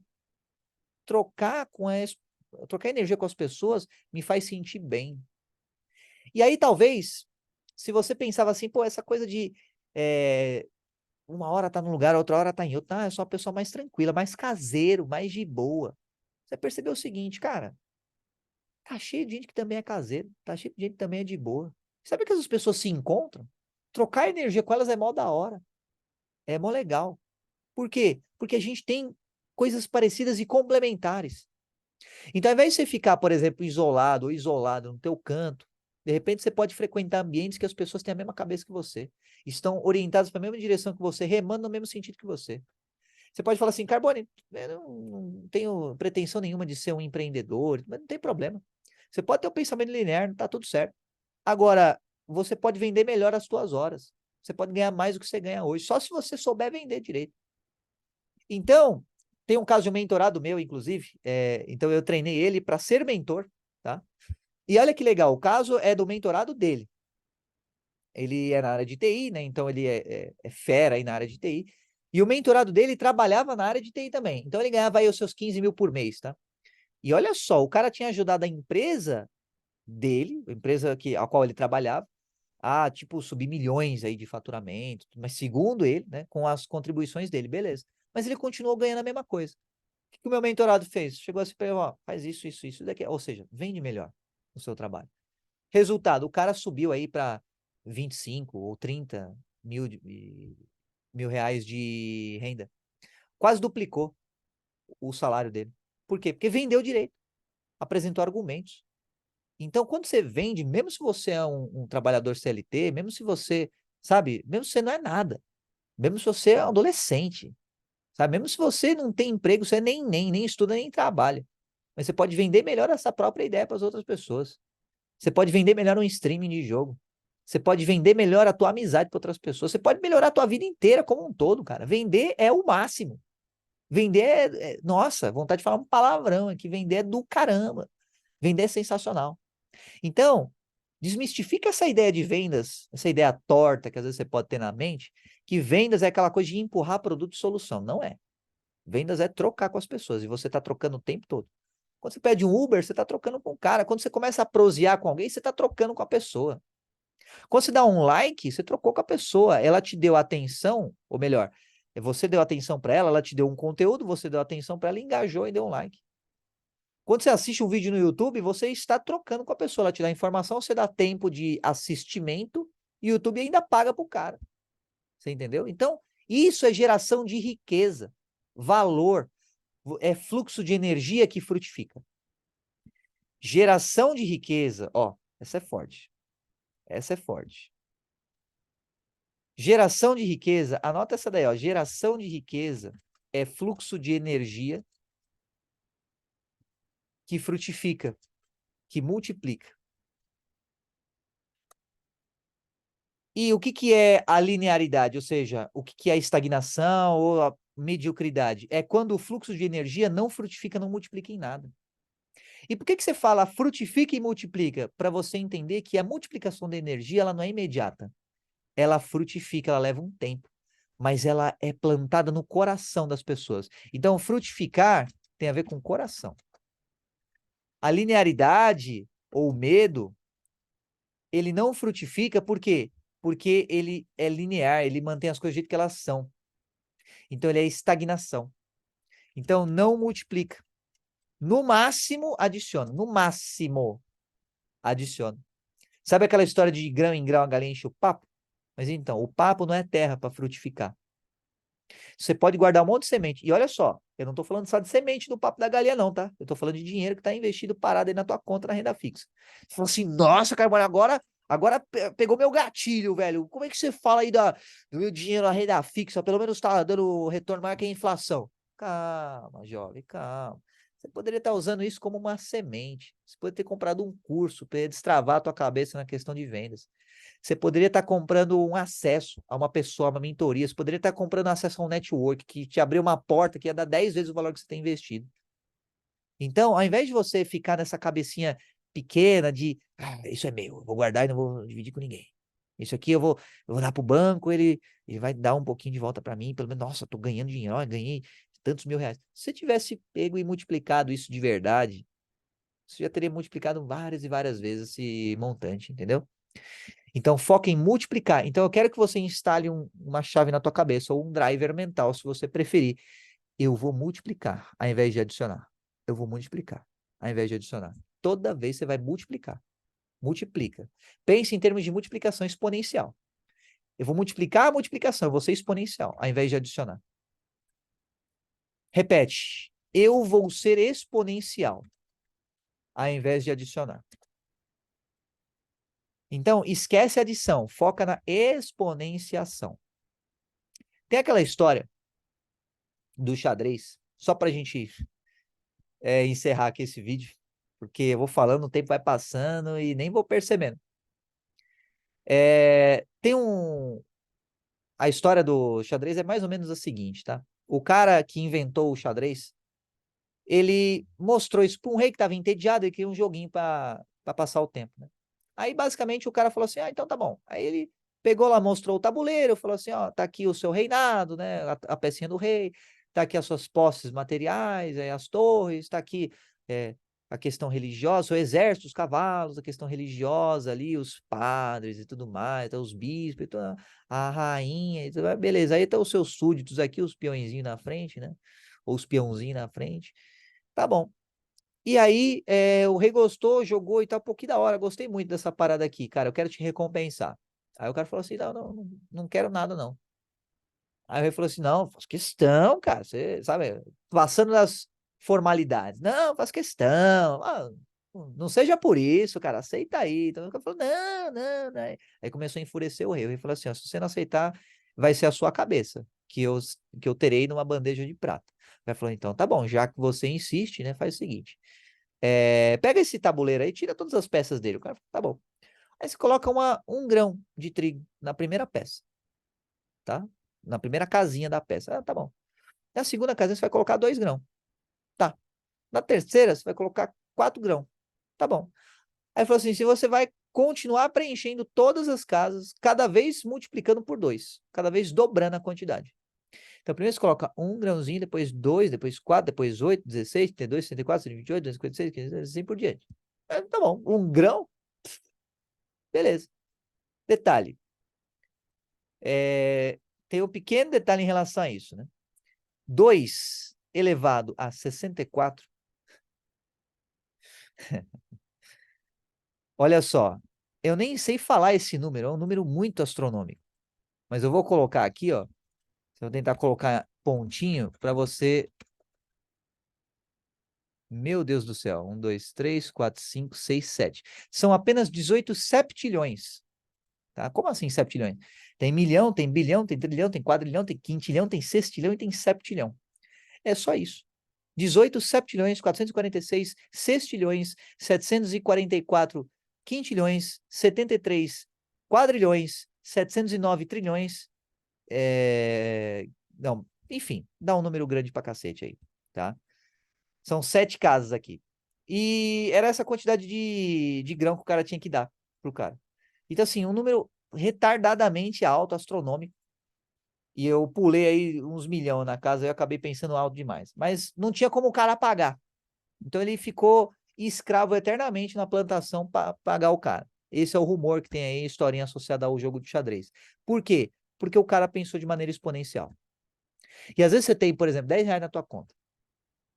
Trocar trocar energia com as pessoas me faz sentir bem. E aí, talvez, se você pensava assim, pô, essa coisa de uma hora tá num lugar, outra hora tá em outro, eu sou uma pessoa mais tranquila, mais caseiro, mais de boa. Você percebeu o seguinte, cara, tá cheio de gente que também é caseiro, tá cheio de gente que também é de boa. Sabe que as pessoas se encontram? Trocar energia com elas é mó da hora, é mó legal. Por quê? Porque a gente tem coisas parecidas e complementares. Então, ao invés de você ficar, por exemplo, isolado ou isolado no teu canto, de repente você pode frequentar ambientes que as pessoas têm a mesma cabeça que você, estão orientadas para a mesma direção que você, remando no mesmo sentido que você. Você pode falar assim, Carbone, eu não tenho pretensão nenhuma de ser um empreendedor, mas não tem problema. Você pode ter um pensamento linear, tá tudo certo. Agora, você pode vender melhor as suas horas. Você pode ganhar mais do que você ganha hoje, só se você souber vender direito. Então, tem um caso de um mentorado meu, inclusive, então eu treinei ele para ser mentor, tá? E olha que legal, o caso é do mentorado dele. Ele é na área de TI, né? Então ele é fera aí na área de TI. E o mentorado dele trabalhava na área de TI também. Então ele ganhava aí os seus 15 mil por mês, tá? E olha só, o cara tinha ajudado a empresa dele, a empresa a qual ele trabalhava, a, tipo, subir milhões aí de faturamento, mas segundo ele, né, com as contribuições dele, beleza. Mas ele continuou ganhando a mesma coisa. O que que o meu mentorado fez? Chegou assim para ele, ó, faz isso daqui. Ou seja, vende melhor o seu trabalho. Resultado, o cara subiu aí para 25 ou 30 mil reais de renda. Quase duplicou o salário dele. Por quê? Porque vendeu direito, apresentou argumentos. Então, quando você vende, mesmo se você é um trabalhador CLT, mesmo se você, sabe, mesmo se você não é nada, mesmo se você é um adolescente, sabe, mesmo se você não tem emprego, você nem estuda, nem trabalha, mas você pode vender melhor essa própria ideia para as outras pessoas. Você pode vender melhor um streaming de jogo. Você pode vender melhor a tua amizade para outras pessoas. Você pode melhorar a tua vida inteira como um todo, cara. Vender é o máximo. Vender nossa, vontade de falar um palavrão aqui. Vender é do caramba. Vender é sensacional. Então, desmistifica essa ideia de vendas, essa ideia torta que às vezes você pode ter na mente, que vendas é aquela coisa de empurrar produto e solução. Não é. Vendas é trocar com as pessoas e você está trocando o tempo todo. Quando você pede um Uber, você está trocando com o cara. Quando você começa a prosear com alguém, você está trocando com a pessoa. Quando você dá um like, você trocou com a pessoa. Ela te deu atenção, ou melhor, você deu atenção para ela, ela te deu um conteúdo, você deu atenção para ela, engajou e deu um like. Quando você assiste um vídeo no YouTube, você está trocando com a pessoa. Ela te dá informação, você dá tempo de assistimento e o YouTube ainda paga pro cara. Você entendeu? Então, isso é geração de riqueza, valor, é fluxo de energia que frutifica. Geração de riqueza, ó, essa é forte. Essa é forte. Geração de riqueza, anota essa daí, ó. Geração de riqueza é fluxo de energia que frutifica, que multiplica. E o que que é a linearidade? Ou seja, o que que é a estagnação ou a mediocridade? É quando o fluxo de energia não frutifica, não multiplica em nada. E por que que você fala frutifica e multiplica? Para você entender que a multiplicação da energia, ela não é imediata. Ela frutifica, ela leva um tempo, mas ela é plantada no coração das pessoas. Então, frutificar tem a ver com coração. A linearidade ou o medo, ele não frutifica, por quê? Porque ele é linear, ele mantém as coisas do jeito que elas são. Então, ele é estagnação. Então, não multiplica. No máximo, adiciona. No máximo, adiciona. Sabe aquela história de grão em grão a galinha enche o papo? Mas então, o papo não é terra para frutificar. Você pode guardar um monte de semente. E olha só, eu não estou falando só de semente no papo da galinha, não, tá? Eu estou falando de dinheiro que está investido parado aí na tua conta na renda fixa. Você fala assim, nossa, cara, agora pegou meu gatilho, velho. Como é que você fala aí do meu dinheiro na renda fixa? Pelo menos está dando retorno maior que a inflação. Calma, jovem, calma. Você poderia estar usando isso como uma semente. Você poderia ter comprado um curso para destravar a tua cabeça na questão de vendas. Você poderia estar comprando um acesso a uma pessoa, uma mentoria. Você poderia estar comprando acesso a um network que te abriu uma porta que ia dar 10 vezes o valor que você tem investido. Então, ao invés de você ficar nessa cabecinha pequena de isso é meu, eu vou guardar e não vou dividir com ninguém. Isso aqui eu vou dar para o banco, ele vai dar um pouquinho de volta para mim, pelo menos, nossa, estou ganhando dinheiro, ó, ganhei tantos mil reais. Se você tivesse pego e multiplicado isso de verdade, você já teria multiplicado várias e várias vezes esse montante, entendeu? Então, foca em multiplicar. Então, eu quero que você instale uma chave na tua cabeça, ou um driver mental, se você preferir. Eu vou multiplicar, ao invés de adicionar. Eu vou multiplicar, ao invés de adicionar. Toda vez você vai multiplicar. Multiplica. Pense em termos de multiplicação exponencial. Eu vou multiplicar a multiplicação, eu vou ser exponencial, ao invés de adicionar. Repete. Eu vou ser exponencial, ao invés de adicionar. Então, esquece a adição, foca na exponenciação. Tem aquela história do xadrez, só para a gente encerrar aqui esse vídeo, porque eu vou falando, o tempo vai passando e nem vou percebendo. Tem a história do xadrez é mais ou menos a seguinte, tá? O cara que inventou o xadrez, ele mostrou isso para um rei que estava entediado e queria um joguinho para passar o tempo, né? Aí, basicamente, o cara falou assim, então tá bom. Aí ele pegou lá, mostrou o tabuleiro, falou assim, ó, tá aqui o seu reinado, né, a pecinha do rei, tá aqui as suas posses materiais, aí as torres, tá aqui a questão religiosa, o exército, os cavalos, a questão religiosa ali, os padres e tudo mais, tá, os bispos, e toda a rainha, e tudo mais, beleza. Aí tá os seus súditos aqui, os peõezinhos na frente, né? Ou os peãozinhos na frente. Tá bom. E aí, o rei gostou, jogou e tal, pô, que da hora, gostei muito dessa parada aqui, cara, eu quero te recompensar. Aí o cara falou assim, não quero nada, não. Aí o rei falou assim, não, faz questão, cara, você, sabe, passando das formalidades. Não, faz questão, não seja por isso, cara, aceita aí. Então o cara falou, não. Aí começou a enfurecer o rei. O rei falou assim, ó, se você não aceitar, vai ser a sua cabeça, que eu terei numa bandeja de prata. Aí falou, então tá bom, já que você insiste, né, faz o seguinte, pega esse tabuleiro aí, tira todas as peças dele. O cara falou, tá bom. Aí você coloca um grão de trigo na primeira peça, tá? Na primeira casinha da peça. Ah, tá bom. Na segunda casinha você vai colocar 2 grãos. Tá. Na terceira você vai colocar 4 grãos. Tá bom. Aí falou assim, se você vai continuar preenchendo todas as casas, cada vez multiplicando por 2, cada vez dobrando a quantidade. Então, primeiro você coloca 1 grãozinho, depois 2, depois 4, depois 8, 16, 32, 64, 128, 256, 500, assim por diante. Tá bom, 1 grão, beleza. Detalhe, tem um pequeno detalhe em relação a isso, né? 2 elevado a 64, olha só, eu nem sei falar esse número, é um número muito astronômico, mas eu vou colocar aqui, ó, vou tentar colocar pontinho para você. Meu Deus do céu, 1, 2, 3, 4, 5, 6, 7. São apenas 18 septilhões. Tá? Como assim septilhões? Tem milhão, tem bilhão, tem trilhão, tem quadrilhão, tem quintilhão, tem sextilhão e tem septilhão. É só isso. 18 septilhões, 446 sextilhões, 744 quintilhões, 73 quadrilhões, 709 trilhões. Não, enfim, dá um número grande pra cacete aí, tá? São 7 casas aqui. E era essa quantidade de grão que o cara tinha que dar pro cara. Então, assim, um número retardadamente alto, astronômico. E eu pulei aí uns milhões na casa e eu acabei pensando alto demais. Mas não tinha como o cara pagar. Então ele ficou escravo eternamente na plantação para pagar o cara. Esse é o rumor que tem aí, historinha associada ao jogo de xadrez. Por quê? Porque o cara pensou de maneira exponencial. E às vezes você tem, por exemplo, 10 reais na tua conta.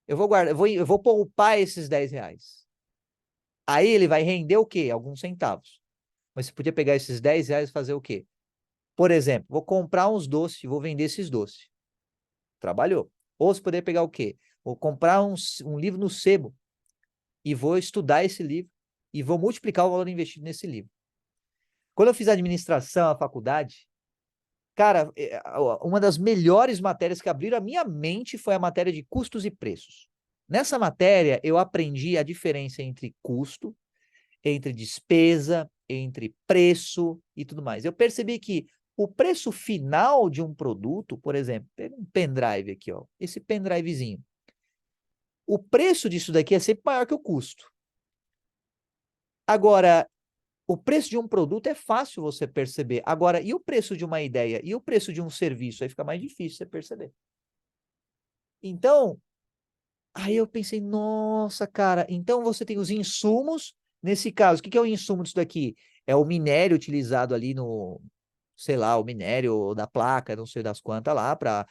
Eu vou guardar, eu vou poupar esses 10 reais. Aí ele vai render o quê? Alguns centavos. Mas você podia pegar esses 10 reais e fazer o quê? Por exemplo, vou comprar uns doces e vou vender esses doces. Trabalhou. Ou você poderia pegar o quê? Vou comprar um livro no sebo e vou estudar esse livro e vou multiplicar o valor investido nesse livro. Quando eu fiz administração na faculdade, cara, uma das melhores matérias que abriram a minha mente foi a matéria de custos e preços. Nessa matéria, eu aprendi a diferença entre custo, entre despesa, entre preço e tudo mais. Eu percebi que o preço final de um produto, por exemplo, pega um pendrive aqui, ó, esse pendrivezinho. O preço disso daqui é sempre maior que o custo. Agora, o preço de um produto é fácil você perceber. Agora, e o preço de uma ideia? E o preço de um serviço? Aí fica mais difícil você perceber. Então, aí eu pensei, nossa, cara, então você tem os insumos. Nesse caso, o que é o insumo disso daqui? É o minério utilizado ali no, sei lá, o minério da placa, não sei das quantas lá, para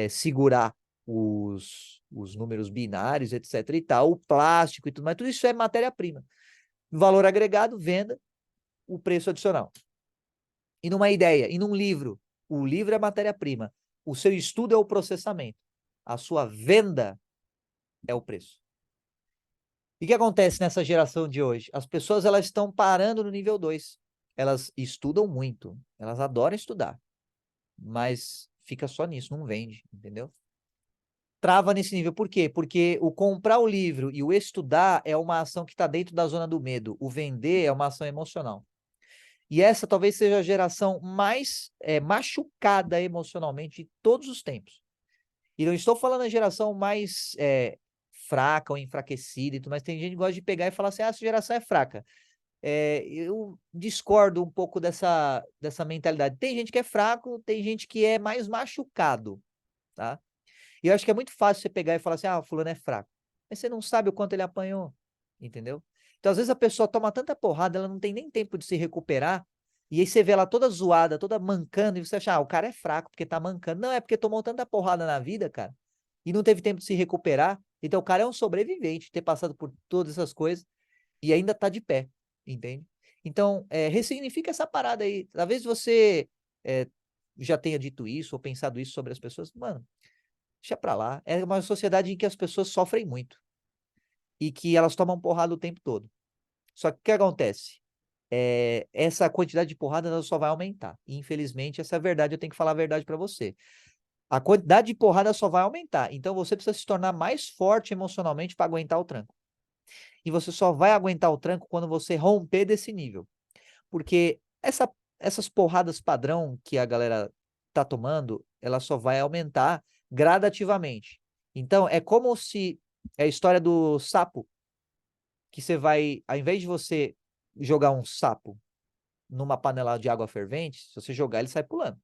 segurar os números binários, etc. e tal, o plástico e tudo mais, tudo isso é matéria-prima. Valor agregado, venda, o preço adicional. E numa ideia, e num livro, o livro é matéria-prima, o seu estudo é o processamento, a sua venda é o preço. E o que acontece nessa geração de hoje? As pessoas elas estão parando no nível 2. Elas estudam muito, elas adoram estudar, mas fica só nisso, não vende, entendeu? Trava nesse nível. Por quê? Porque o comprar o livro e o estudar é uma ação que está dentro da zona do medo. O vender é uma ação emocional. E essa talvez seja a geração mais machucada emocionalmente de todos os tempos. E não estou falando a geração mais fraca ou enfraquecida e tudo, mas tem gente que gosta de pegar e falar assim, essa geração é fraca. Eu discordo um pouco dessa mentalidade. Tem gente que é fraco, tem gente que é mais machucado, tá? E eu acho que é muito fácil você pegar e falar assim, fulano é fraco. mas você não sabe o quanto ele apanhou, entendeu? Então, às vezes a pessoa toma tanta porrada, ela não tem nem tempo de se recuperar, e aí você vê ela toda zoada, toda mancando, e você acha, o cara é fraco porque tá mancando. Não, é porque tomou tanta porrada na vida, cara, e não teve tempo de se recuperar. Então, o cara é um sobrevivente, ter passado por todas essas coisas, e ainda tá de pé, entende? Então, ressignifica essa parada aí. Talvez você é, já tenha dito isso, ou pensado isso sobre as pessoas. Mano, deixa pra lá. É uma sociedade em que as pessoas sofrem muito e que elas tomam porrada o tempo todo. Só que o que acontece? Essa quantidade de porrada ela só vai aumentar. E, infelizmente, essa é a verdade, eu tenho que falar a verdade pra você. A quantidade de porrada só vai aumentar. Então você precisa se tornar mais forte emocionalmente para aguentar o tranco. E você só vai aguentar o tranco quando você romper desse nível. Porque essas porradas padrão que a galera tá tomando, ela só vai aumentar gradativamente. Então, é como se é a história do sapo, que você vai, ao invés de você jogar um sapo numa panela de água fervente, se você jogar, ele sai pulando.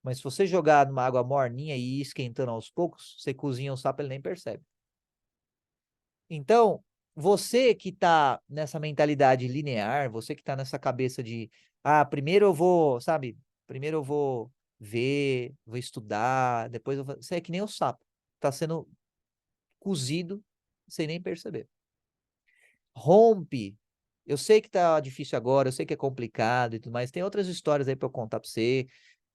Mas se você jogar numa água morninha e ir esquentando aos poucos, você cozinha o sapo, ele nem percebe. Então, você que tá nessa mentalidade linear, você que tá nessa cabeça de, primeiro eu vou, sabe? Primeiro eu vou ver, vou estudar, depois eu vou... Você é que nem o sapo. Tá sendo cozido sem nem perceber. Rompe. Eu sei que tá difícil agora, eu sei que é complicado e tudo mais. Tem outras histórias aí pra eu contar pra você.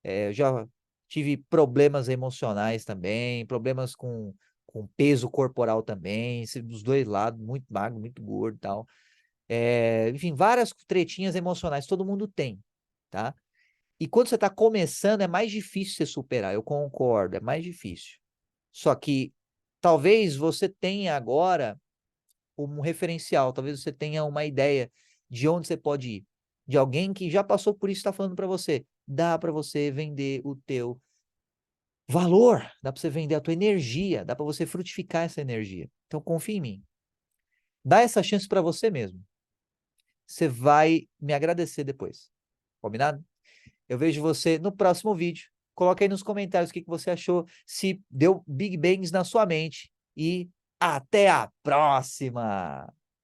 Eu já tive problemas emocionais também, problemas com peso corporal também, dos dois lados, muito magro, muito gordo e tal. Enfim, várias tretinhas emocionais, todo mundo tem, tá? E quando você tá começando, é mais difícil você superar, eu concordo, é mais difícil. Só que talvez você tenha agora um referencial, talvez você tenha uma ideia de onde você pode ir. De alguém que já passou por isso está falando para você. Dá para você vender o teu valor, dá para você vender a tua energia, dá para você frutificar essa energia. Então confia em mim. Dá essa chance para você mesmo. Você vai me agradecer depois. Combinado? Eu vejo você no próximo vídeo. Coloque aí nos comentários o que você achou, se deu Big Bangs na sua mente. E até a próxima!